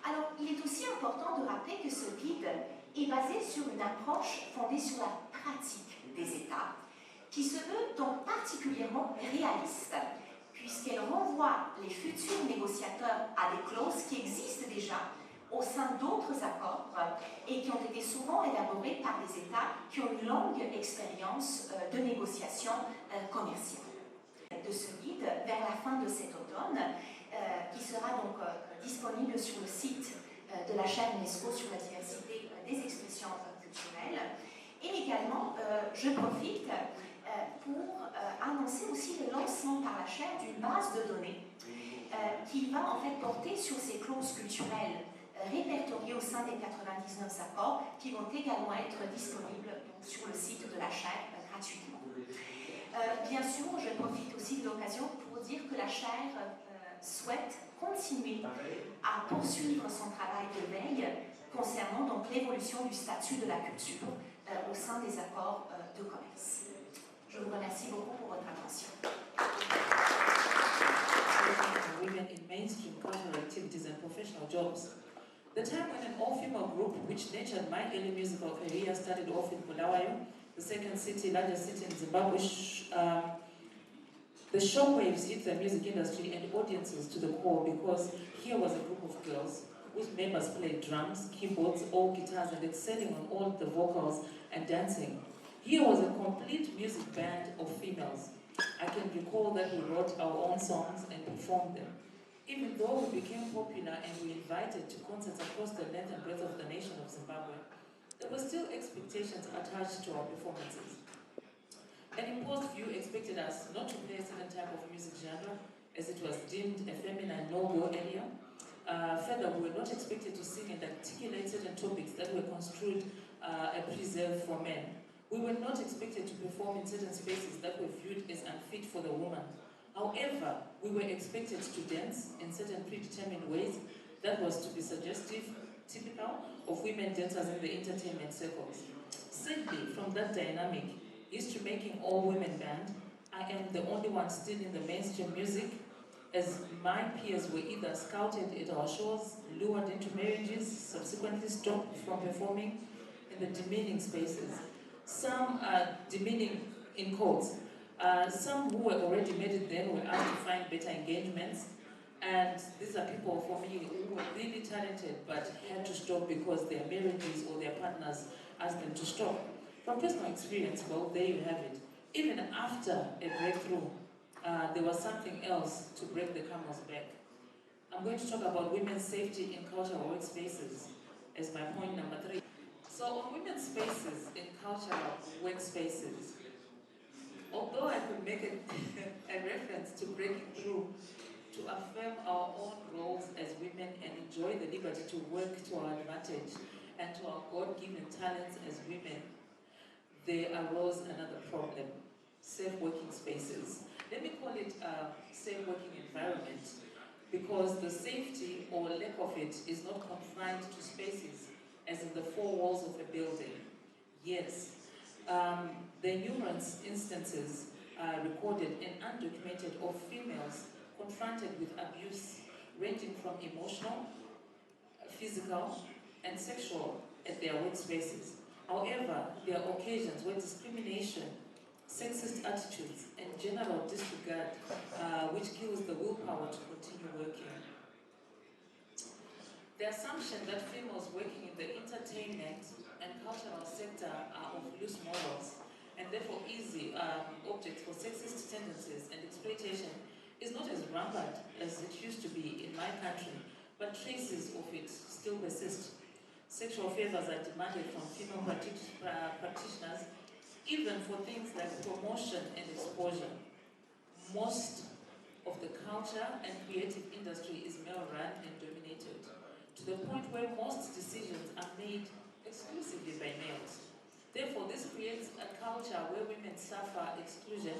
Alors, il est aussi important de rappeler que ce guide est basé sur une approche fondée sur la pratique des États, qui se veut donc particulièrement réaliste, puisqu'elle renvoie les futurs négociateurs à des clauses qui existent déjà au sein d'autres accords et qui ont été souvent élaborés par des États qui ont une longue expérience de négociation commerciale. De ce guide, vers la fin de cet automne, qui sera donc disponible sur le site de la chaîne UNESCO sur la diversité des expressions culturelles. Et également, je profite pour annoncer aussi le lancement par la chaîne d'une base de données qui va en fait porter sur ces clauses culturelles répertoriées au sein des 99 accords qui vont également être disponibles donc, sur le site de la chaîne gratuitement. Bien sûr, je profite aussi de l'occasion pour dire que la chaire souhaite continuer à poursuivre son travail de veille concernant donc l'évolution du statut de la culture au sein des accords de commerce. Je vous remercie beaucoup pour votre attention. Women in mainstream cultural activities and professional jobs. The time when an all-female group, which nurtured my early musical career, started off in Bulawayo, the second city, largest city in Zimbabwe. The shockwaves hit the music industry and audiences to the core because here was a group of girls whose members played drums, keyboards, all guitars, and excelling on all the vocals and dancing. Here was a complete music band of females. I can recall that we wrote our own songs and performed them. Even though we became popular and we invited to concerts across the length and breadth of the nation of Zimbabwe, there were still expectations attached to our performances. An imposed view expected us not to play a certain type of music genre, as it was deemed a feminine no-go area. Further, we were not expected to sing and articulate certain topics that were construed a preserve for men. We were not expected to perform in certain spaces that were viewed as unfit for the woman. However, we were expected to dance in certain predetermined ways that was to be suggestive, typical of women dancers in the entertainment circles. Sadly, from that dynamic, history-making all-women band, I am the only one still in the mainstream music, as my peers were either scouted at our shows, lured into marriages, subsequently stopped from performing in the demeaning spaces. Some demeaning in quotes. Some who were already married then were asked to find better engagements, and these are people for me who were really talented but had to stop because their marriages or their partners asked them to stop. From personal experience, well, there you have it. Even after a breakthrough, there was something else to break the camel's back. I'm going to talk about women's safety in cultural workspaces as my point number 3. So on women's spaces in cultural workspaces, although I could make a reference to breaking through, to affirm our own roles as women and enjoy the liberty to work to our advantage and to our God-given talents as women, there arose another problem: safe working spaces. Let me call it a safe working environment, because the safety or lack of it is not confined to spaces as in the four walls of a building. Yes, there are numerous instances recorded and undocumented of females confronted with abuse ranging from emotional, physical, and sexual at their workspaces. However, there are occasions where discrimination, sexist attitudes, and general disregard which kills the willpower to continue working. The assumption that females working in the entertainment and cultural sector are of loose morals and therefore easy objects for sexist tendencies and exploitation is not as rampant as it used to be in my country, but traces of it still persist. Sexual favors are demanded from female practitioners, even for things like promotion and exposure. Most of the culture and creative industry is male-run and dominated, to the point where most decisions are made exclusively by males. Therefore, this creates a culture where women suffer exclusion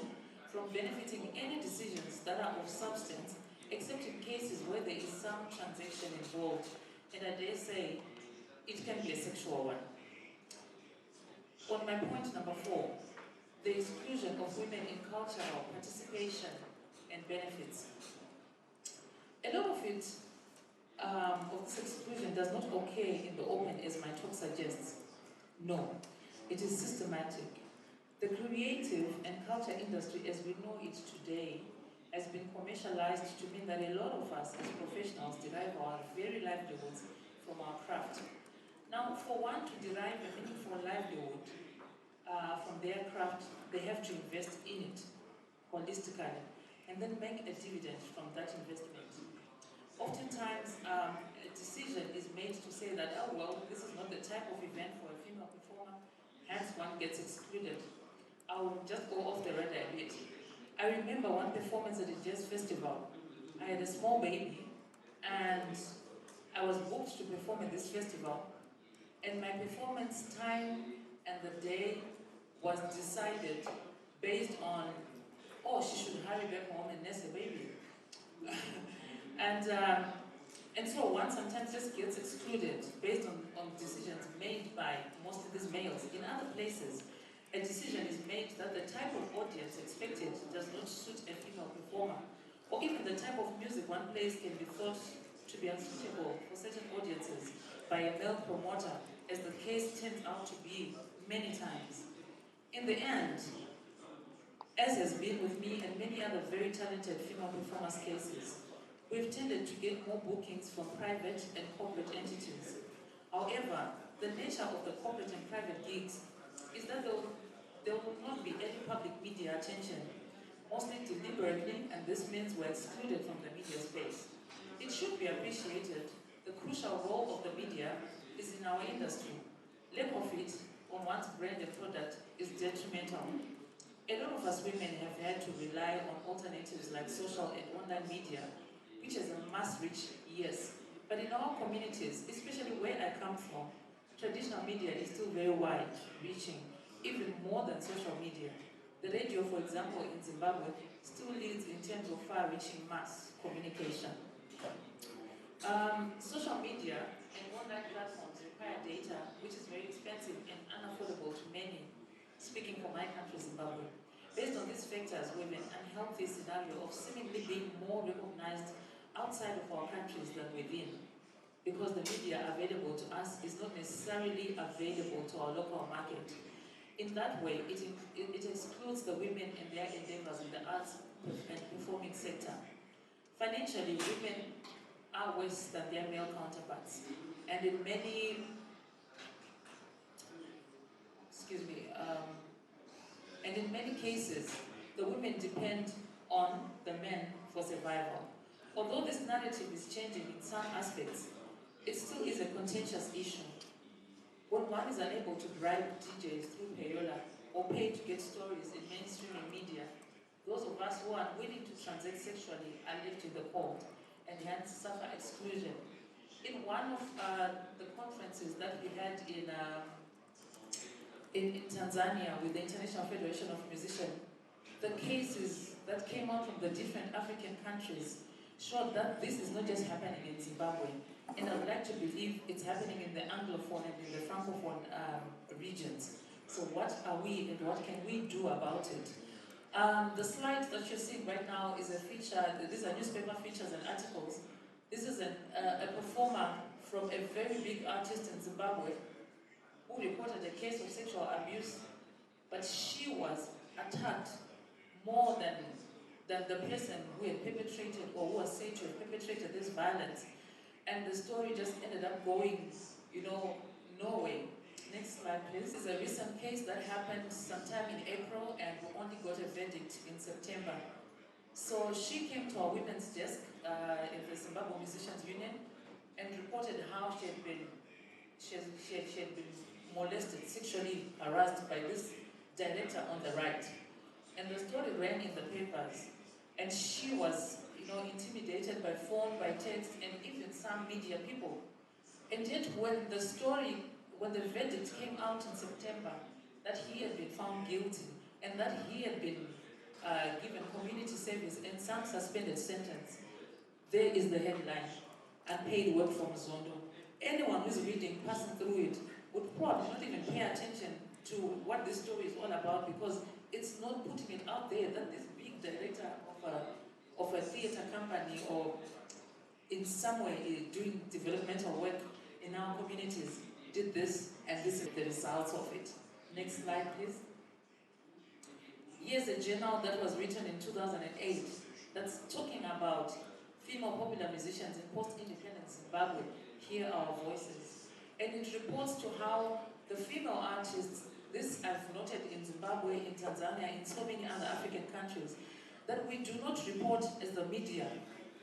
from benefiting any decisions that are of substance, except in cases where there is some transaction involved, and I dare say it can be a sexual one. On my point number 4, the exclusion of women in cultural participation and benefits. A lot of it, of this exclusion does not occur in the open as my talk suggests. No, it is systematic. The creative and culture industry as we know it today has been commercialized to mean that a lot of us as professionals derive our very livelihoods from our craft. Now, for one to derive a meaningful livelihood from their craft, they have to invest in it holistically and then make a dividend from that investment. Oftentimes, a decision is made to say that, oh well, this is not the type of event for a female performer, hence one gets excluded. I'll just go off the radar a bit. I remember one performance at a jazz festival. I had a small baby, and I was booked to perform at this festival, and my performance time and the day was decided based on, oh, she should hurry back home and nurse the baby. And so one sometimes just gets excluded based on decisions made by mostly these males. In other places, a decision is made that the type of audience expected does not suit a female performer, or even the type of music one plays can be thought to be unsuitable for certain audiences by a male promoter, as the case turns out to be many times. In the end, as has been with me and many other very talented female performers' cases, we've tended to get more bookings from private and corporate entities. However, the nature of the corporate and private gigs is that there will not be any public media attention, mostly deliberately, and this means we're excluded from the media space. It should be appreciated the crucial role of the media is in our industry. Lack of it on one's brand and product is detrimental. A lot of us women have had to rely on alternatives like social and online media, which has a mass reach, yes. But in our communities, especially where I come from, traditional media is still very wide-reaching, even more than social media. The radio, for example, in Zimbabwe, still leads in terms of far-reaching mass communication. Social media and online platforms require data, which is very expensive and unaffordable to many, speaking for my country, Zimbabwe. Based on these factors, we have an unhealthy scenario of seemingly being more recognized outside of our countries than within, because the media available to us is not necessarily available to our local market. In that way, it excludes the women and their endeavors in the arts and performing sector. Financially, women are worse than their male counterparts, and in many, and in many cases, the women depend on the men for survival. Although this narrative is changing in some aspects, it still is a contentious issue. When one is unable to bribe DJs through payola or pay to get stories in mainstream media, those of us who are willing to transact sexually are left in the cold and hence suffer exclusion. In one of the conferences that we had in Tanzania with the International Federation of Musicians, the cases that came out from the different African countries showed that this is not just happening in Zimbabwe, and I would like to believe it's happening in the Anglophone and in the Francophone regions. So what are we and what can we do about it? The slide that you're seeing right now is a feature, these are newspaper features and articles. This is a performer from a very big artist in Zimbabwe who reported a case of sexual abuse, but she was attacked more than the person who had perpetrated or who was said to have perpetrated this violence. And the story just ended up going, nowhere. Next slide, please. This is a recent case that happened sometime in April and we only got a verdict in September. So she came to our women's desk in the Zimbabwe Musicians Union and reported how she had been molested, sexually harassed by this director on the right. And the story ran in the papers. And she was, intimidated by phone, by text, and even some media people. And yet when the verdict came out in September, that he had been found guilty, and that he had been given community service and some suspended sentence, there is the headline, unpaid work from Zondo. Anyone who's reading, passing through it, would probably not even pay attention to what this story is all about, because it's not putting it out there that this big director of a theater company or in some way doing developmental work in our communities did this, and this is the results of it. Next slide, please. Here's a journal that was written in 2008 that's talking about female popular musicians in post-independent Zimbabwe. Hear our voices. And it reports to how the female artists, this I've noted in Zimbabwe, in Tanzania, in so many other African countries, that we do not report as the media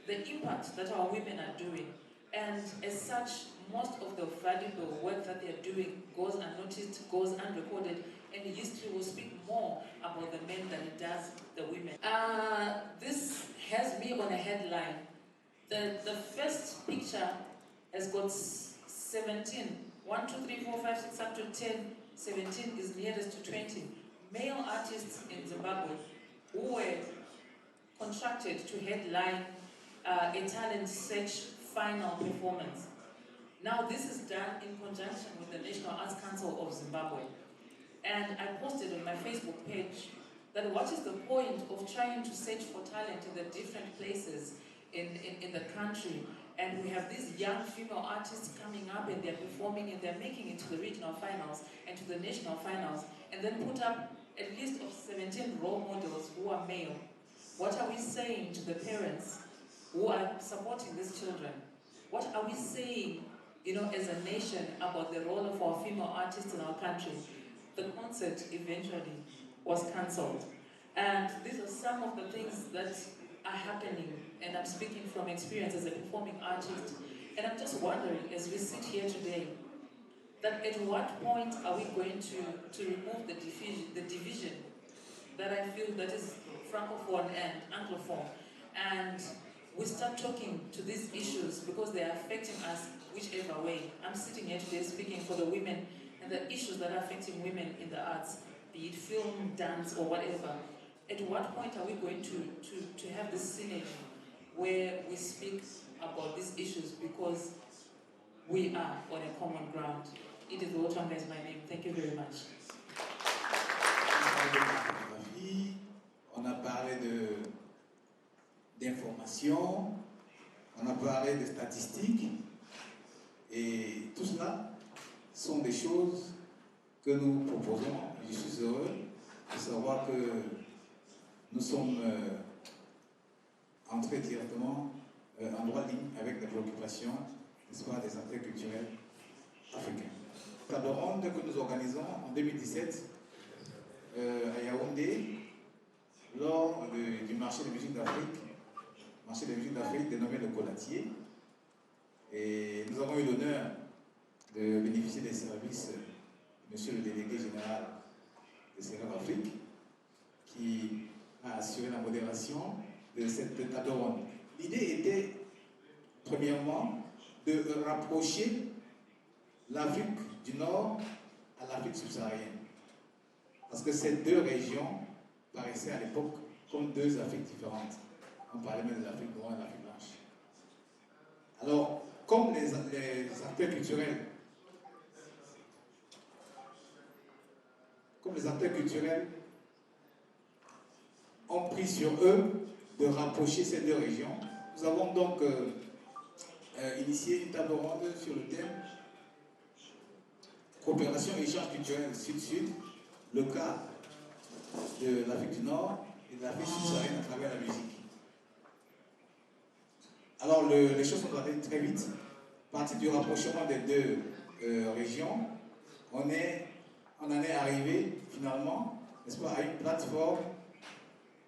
the impact that our women are doing. And as such, most of the valuable work that they are doing goes unnoticed, goes unrecorded, and history will speak more about the men than it does the women. This has me on a headline. The first picture has got 17. 1, 2, 3, 4, 5, 6, up to 10. 17 is nearest to 20. Male artists in Zimbabwe who were contracted to headline a talent search final performance. Now this is done in conjunction with the National Arts Council of Zimbabwe. And I posted on my Facebook page that what is the point of trying to search for talent in the different places in the country, and we have these young female artists coming up and they're performing and they're making it to the regional finals and to the national finals, and then put up a list of 17 role models who are male. What are we saying to the parents who are supporting these children? What are we saying, as a nation about the role of our female artists in our country? The concert eventually was cancelled. And these are some of the things that are happening, and I'm speaking from experience as a performing artist. And I'm just wondering, as we sit here today, that at what point are we going to remove the division that I feel that is Francophone and Anglophone, and we start talking to these issues because they are affecting us whichever way. I'm sitting here today speaking for the women and the issues that are affecting women in the arts, be it film, dance, or whatever. At what point are we going to have this synergy where we speak about these issues because we are on a common ground? Edith Wotanga is my name. Thank you very much. On a parlé d'informations, on a parlé de statistiques, et tout cela sont des choses que nous proposons. Je suis heureux de savoir que nous sommes entrés directement en droit de ligne avec les préoccupations, n'est-ce pas, des acteurs culturels africains. La table ronde que nous organisons en 2017 à Yaoundé, lors du marché de musique d'Afrique, dénommé le Colatier. Et nous avons eu l'honneur de bénéficier des services de Monsieur le délégué général de CERAF Afrique, qui a assuré la modération de cette table ronde. L'idée était, premièrement, de rapprocher l'Afrique du Nord à l'Afrique subsaharienne. Parce que ces deux régions paraissaient à l'époque comme deux Afriques différentes. On parlait même de l'Afrique noire et de l'Afrique blanche. Alors, comme les acteurs culturels, pris sur eux de rapprocher ces deux régions. Nous avons donc initié une table ronde sur le thème coopération et échange culturel Sud-Sud, le cas de l'Afrique du Nord et de l'Afrique subsaharienne à travers la musique. Alors les choses sont allées très vite. À partir du rapprochement des deux régions, on en est arrivé finalement, n'est-ce pas, à une plateforme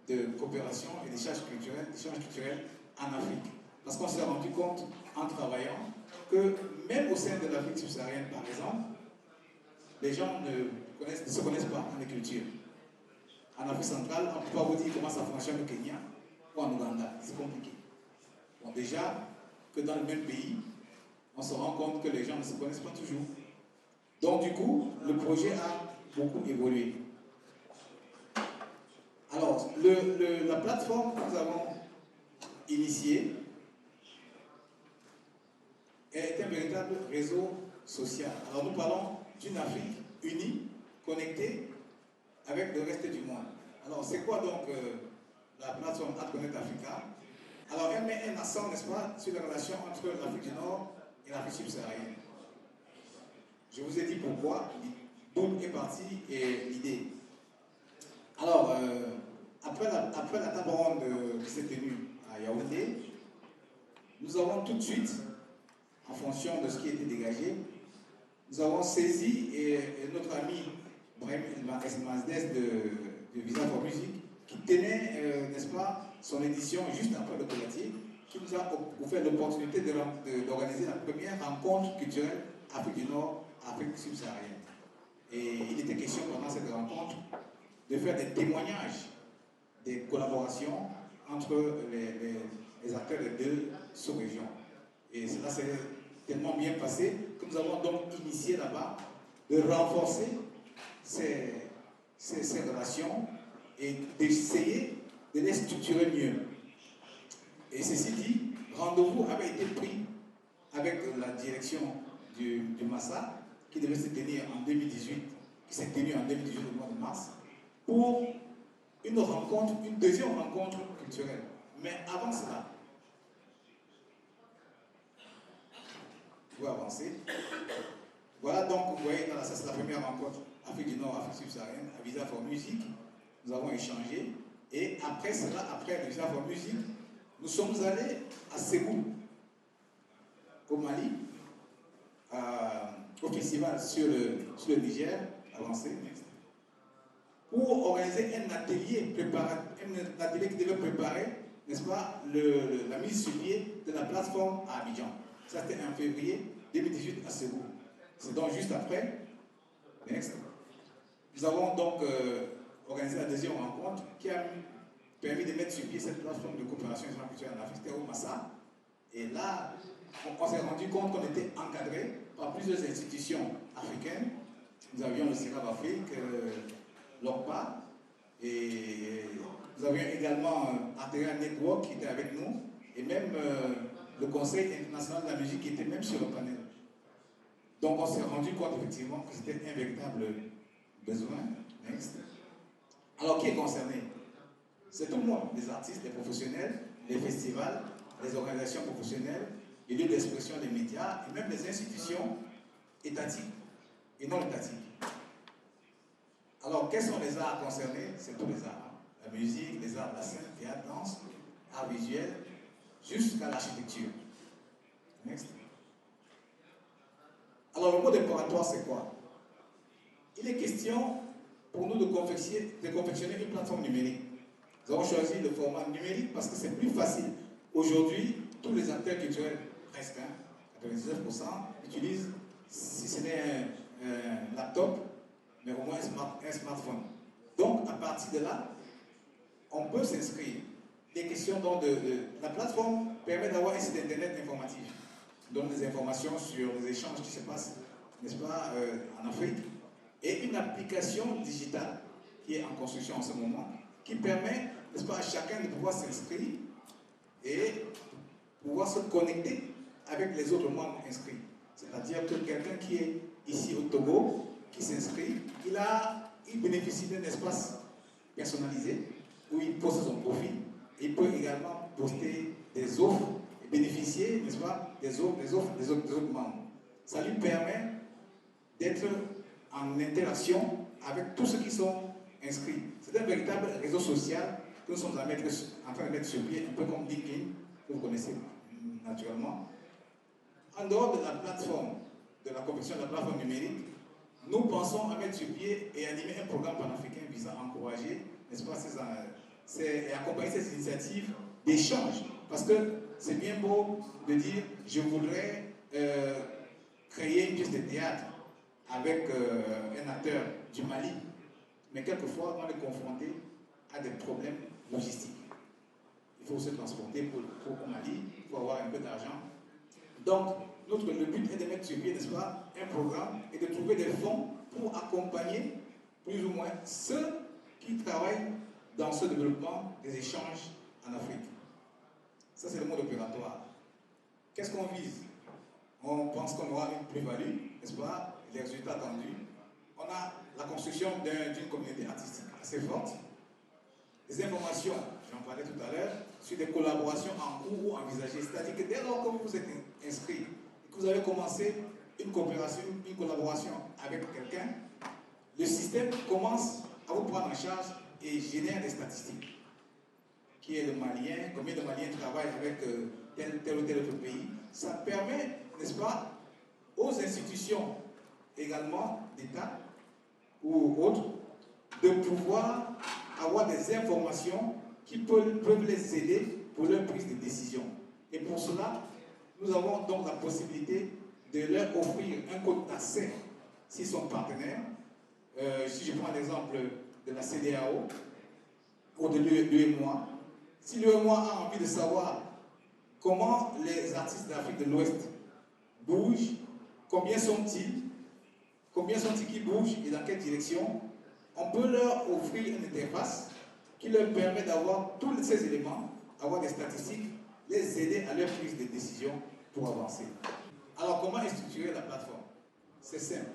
de coopération et d'échange culturel en Afrique. Parce qu'on s'est rendu compte en travaillant que même au sein de l'Afrique subsaharienne, par exemple, les gens ne se connaissent pas en culture. En Afrique centrale, on ne peut pas vous dire comment ça fonctionne au Kenya ou en Ouganda. C'est compliqué. Bon, déjà, que dans le même pays, on se rend compte que les gens ne se connaissent pas toujours. Donc, du coup, le projet a beaucoup évolué. Alors, la plateforme que nous avons initiée est un véritable réseau social. Alors, nous parlons d'une Afrique unie, connectée avec le reste du monde. Alors, c'est quoi donc la plateforme AdConnect Africa? Alors, elle met un accent, n'est-ce pas, sur les relations entre l'Afrique du Nord et l'Afrique subsaharienne. Je vous ai dit pourquoi, d'où est partie l'idée. Alors, après la table ronde qui s'est tenue à Yaoundé, nous avons tout de suite, en fonction de ce qui a été dégagé, nous avons saisi notre ami Brahim Esmazdes de Visa for Music, qui tenait, n'est-ce pas, son édition juste après le Colatier, qui nous a offert l'opportunité d'organiser la première rencontre culturelle Afrique du Nord, Afrique subsaharienne. Et il était question pendant cette rencontre de faire des témoignages, des collaborations entre les acteurs des deux sous-régions. Et cela s'est tellement bien passé que nous avons donc initié là-bas de renforcer ces relations et d'essayer de les structurer mieux. Et ceci dit, rendez-vous avait été pris avec la direction du Massa, qui devait se tenir en 2018, qui s'est tenue en 2018 au mois de mars, pour une deuxième rencontre culturelle. Mais avant cela, vous pouvez avancer. Voilà donc, vous voyez, ça c'est la première rencontre Afrique du Nord, Afrique subsaharienne, à Visa for Music. Nous avons échangé. Et après cela, après le Visa for Music, nous sommes allés à Ségou, au Mali, au festival sur le Niger, avancé, pour organiser un atelier qui devait préparer, n'est-ce pas, la mise sur pied de la plateforme à Abidjan. Ça, c'était en février 2018 à Ségou. C'est donc juste après. Next. Nous avons donc organisé la deuxième rencontre qui a permis de mettre sur pied cette plateforme de coopération culturelle en Afrique, c'était au Massa. Et là, on s'est rendu compte qu'on était encadré par plusieurs institutions africaines. Nous avions le CIRAB Afrique, l'OCPA, et nous avions également Arterial Network qui était avec nous, et même le Conseil international de la musique qui était même sur le panel. Donc on s'est rendu compte effectivement que c'était un véritable besoin. Next. Alors qui est concerné? C'est tout le monde, les artistes, les professionnels, les festivals, les organisations professionnelles, les lieux d'expression des médias et même les institutions étatiques et non étatiques. Alors quels sont les arts concernés? C'est tous les arts. La musique, les arts de la scène, théâtre, danse, art visuel, jusqu'à l'architecture. Next. Alors le mot déparatoire, c'est quoi? Il est question pour nous de confectionner une plateforme numérique. Nous avons choisi le format numérique parce que c'est plus facile. Aujourd'hui, tous les acteurs culturels, presque 99%, utilisent, si ce n'est un laptop, mais au moins un smartphone. Donc, à partir de là, on peut s'inscrire. Les questions la plateforme permet d'avoir un site internet informatif. Donne des informations sur les échanges qui se passent, n'est-ce pas, en Afrique. Et une application digitale qui est en construction en ce moment, qui permet, n'est-ce pas, à chacun de pouvoir s'inscrire et pouvoir se connecter avec les autres membres inscrits. C'est-à-dire que quelqu'un qui est ici au Togo, qui s'inscrit, il bénéficie d'un espace personnalisé où il poste son profil. Il peut également poster des offres et bénéficier, n'est-ce pas, des offres des autres membres. Ça lui permet d'être en interaction avec tous ceux qui sont inscrits. C'est un véritable réseau social que nous sommes en train de mettre sur pied, un peu comme LinkedIn, que vous connaissez naturellement. En dehors de la plateforme, de la conversion de la plateforme numérique, nous pensons à mettre sur pied et animer un programme panafricain visant à encourager, n'est-ce pas, et accompagner ces initiatives d'échange. Parce que c'est bien beau de dire je voudrais créer une pièce de théâtre avec un acteur du Mali, mais quelquefois on est confronté à des problèmes logistiques. Il faut se transporter pour au Mali, il faut avoir un peu d'argent. Donc, le but est de mettre sur pied, n'est-ce pas, un programme et de trouver des fonds pour accompagner plus ou moins ceux qui travaillent dans ce développement des échanges en Afrique. Ça, c'est le mode opératoire. Qu'est-ce qu'on vise? On pense qu'on aura une plus-value, n'est-ce pas, les résultats attendus. On a la construction d'une communauté artistique assez forte, des informations, j'en parlais tout à l'heure, sur des collaborations en cours ou envisagées. C'est-à-dire que dès lors que vous êtes inscrit et que vous avez commencé une coopération, une collaboration avec quelqu'un, le système commence à vous prendre en charge et génère des statistiques. Qui est le Malien, combien de Maliens travaillent avec tel ou tel autre pays. Ça permet, n'est-ce pas, aux institutions également d'État ou autres, de pouvoir avoir des informations qui peuvent les aider pour leur prise de décision. Et pour cela, nous avons donc la possibilité de leur offrir un code d'accès s'ils sont partenaires. Si je prends l'exemple de la CEDEAO ou de l'UEMOA, si l'UEMOA a envie de savoir comment les artistes d'Afrique de l'Ouest bougent, combien sont-ils qui bougent et dans quelle direction, on peut leur offrir une interface qui leur permet d'avoir tous ces éléments, avoir des statistiques, les aider à leur prise de décision pour avancer. Alors, comment est structurée la plateforme? C'est simple.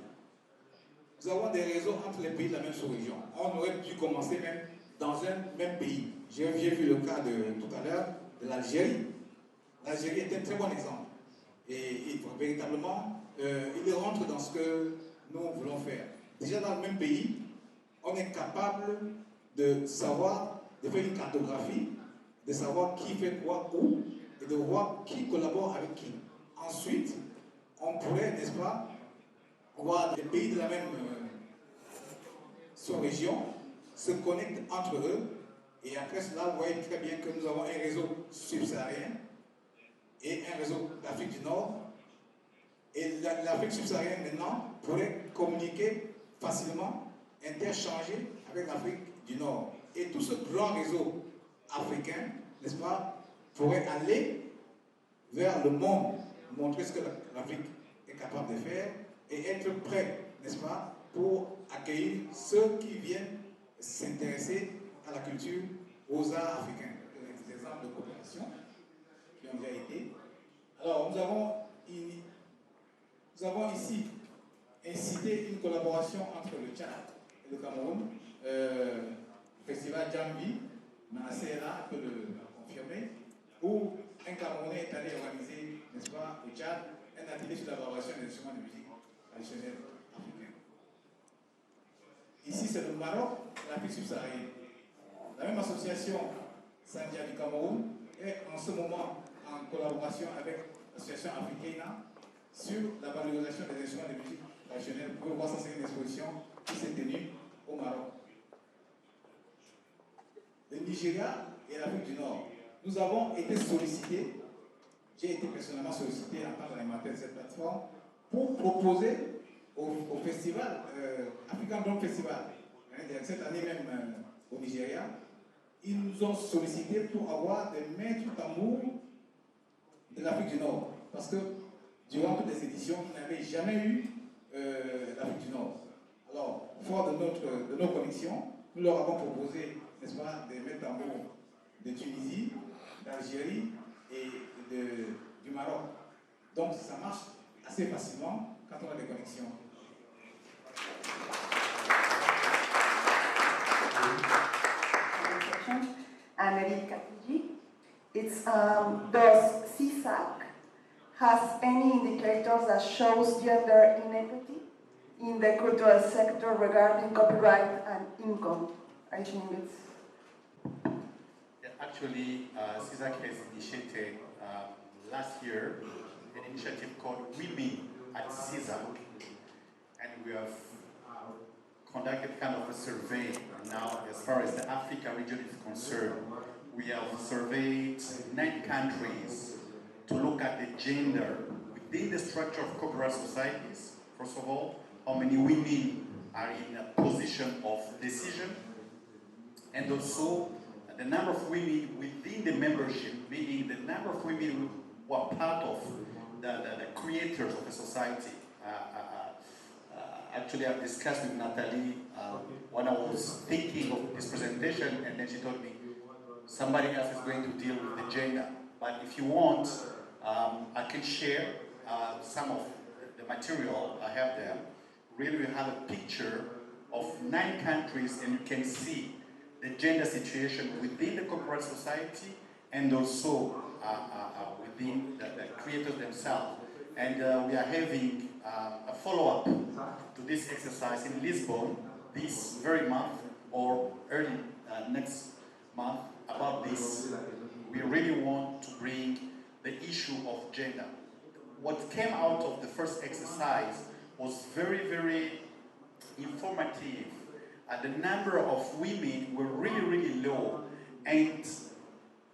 Nous avons des réseaux entre les pays de la même sous-région. On aurait dû commencer même dans un même pays. J'ai vu le cas tout à l'heure de l'Algérie. L'Algérie est un très bon exemple. Et véritablement, il rentre dans ce que nous voulons faire. Déjà dans le même pays, on est capable de savoir, de faire une cartographie, de savoir qui fait quoi où, et de voir qui collabore avec qui. Ensuite, on pourrait, n'est-ce pas, voir les pays de la même sous-région se connectent entre eux, et après cela, vous voyez très bien que nous avons un réseau subsaharien et un réseau d'Afrique du Nord. Et l'Afrique subsaharienne maintenant pourrait communiquer facilement, interchanger avec l'Afrique du Nord. Et tout ce grand réseau africain, n'est-ce pas, pourrait aller vers le monde, montrer ce que l'Afrique est capable de faire et être prêt, n'est-ce pas, pour accueillir ceux qui viennent s'intéresser à la culture, aux arts africains. Des exemples de coopération qui ont déjà été. Alors, nous avons ici incité une collaboration entre le Tchad et le Cameroun. Le festival Jambi, Manasseh là peut le confirmer, où un Camerounais est allé organiser, n'est-ce pas, au Tchad, un atelier sur la valorisation des instruments de musique traditionnels africains. Ici, c'est le Maroc, l'Afrique subsaharienne. La même association, Sandia du Cameroun, est en ce moment en collaboration avec l'association africaine sur la valorisation des instruments de musique traditionnels. Vous pouvez voir ça, c'est une exposition qui s'est tenue au Maroc. Le Nigeria et l'Afrique du Nord. Nous avons été sollicités, j'ai été personnellement sollicité en tant qu'animateur de cette plateforme, pour proposer au festival, African Drum Festival, cette année même au Nigeria, ils nous ont sollicité pour avoir des maîtres tambours de l'Afrique du Nord. Parce que durant toutes les éditions, ils n'avaient jamais eu l'Afrique du Nord. Alors, fort de nos connexions, nous leur avons proposé, n'est-ce pas, des maîtres tambours de Tunisie, d'Algérie et du Maroc. Donc, ça marche assez facilement quand on a des connexions. Une It's does CSAC has any indicators that shows gender inequity in the cultural sector regarding copyright and income? I think it's... Yeah, actually, CSAC has initiated last year an initiative called Women at CSAC, and we have conducted kind of a survey now as far as the Africa region is concerned. We have surveyed 9 countries to look at the gender within the structure of copyright societies. First of all, how many women are in a position of decision, and also the number of women within the membership, meaning the number of women who are part of the creators of a society. Actually, I've discussed with Nathalie when I was thinking of this presentation, and then she told me somebody else is going to deal with the gender. But if you want, I can share some of the material I have there. Really, we have a picture of 9 countries, and you can see the gender situation within the copyright society and also within the creators themselves. And we are having a follow-up to this exercise in Lisbon this very month or early next month about this. We really want to bring the issue of gender. What came out of the first exercise was very, very informative. The number of women were really, really low, and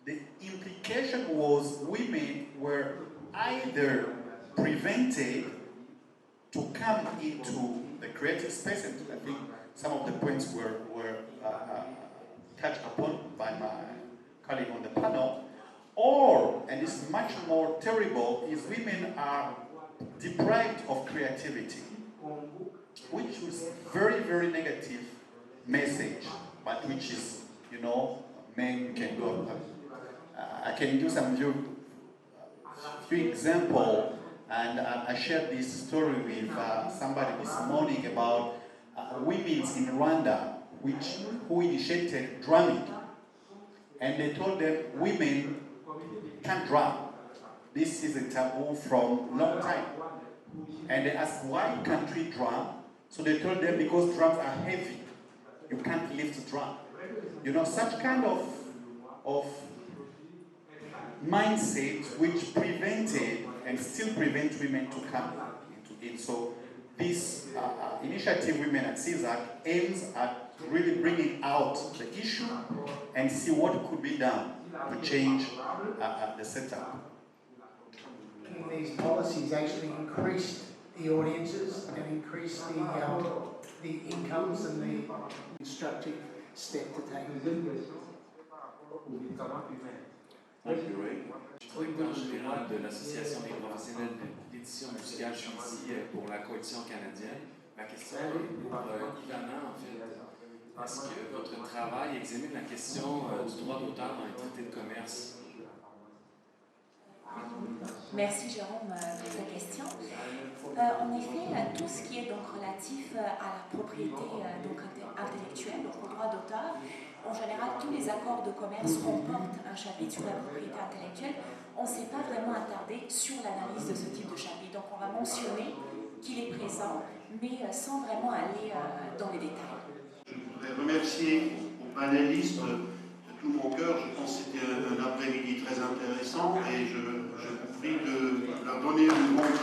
the implication was women were either prevented to come into the creative space, and I think some of the points were touched upon by my colleague on the panel, or, and it's much more terrible, is women are deprived of creativity, which is very, very negative message, but which is, you know, men can go. I can do some few examples, and I shared this story with somebody this morning about women in Rwanda who initiated drumming, and they told them women can't drum. This is a taboo from long time, and they asked why can't we drum? So they told them because drums are heavy. You can't lift a drum. You know, such kind of mindset which prevented and still prevent women to come into it. So this initiative, Women at CSAC, aims at really bringing out the issue and see what could be done to change the setup. These policies actually increased the audiences and increased the incomes and the constructive step to take. Directeur général de l'Association des professionnels d'édition musicale, je suis ici pour la coalition canadienne. Ma question est pour Ivana, en fait. Est-ce que votre travail examine la question du droit d'auteur dans les traités de commerce? Merci Jérôme pour ta question. En effet, tout ce qui est donc relatif à la propriété donc intellectuelle, donc au droit d'auteur, en général, tous les accords de commerce comportent un chapitre sur la propriété intellectuelle. On ne s'est pas vraiment attardé sur l'analyse de ce type de chapitre. Donc, on va mentionner qu'il est présent, mais sans vraiment aller dans les détails. Je voudrais remercier aux panélistes de tout mon cœur. Je pense que c'était un après-midi très intéressant et je vous prie de leur donner une grande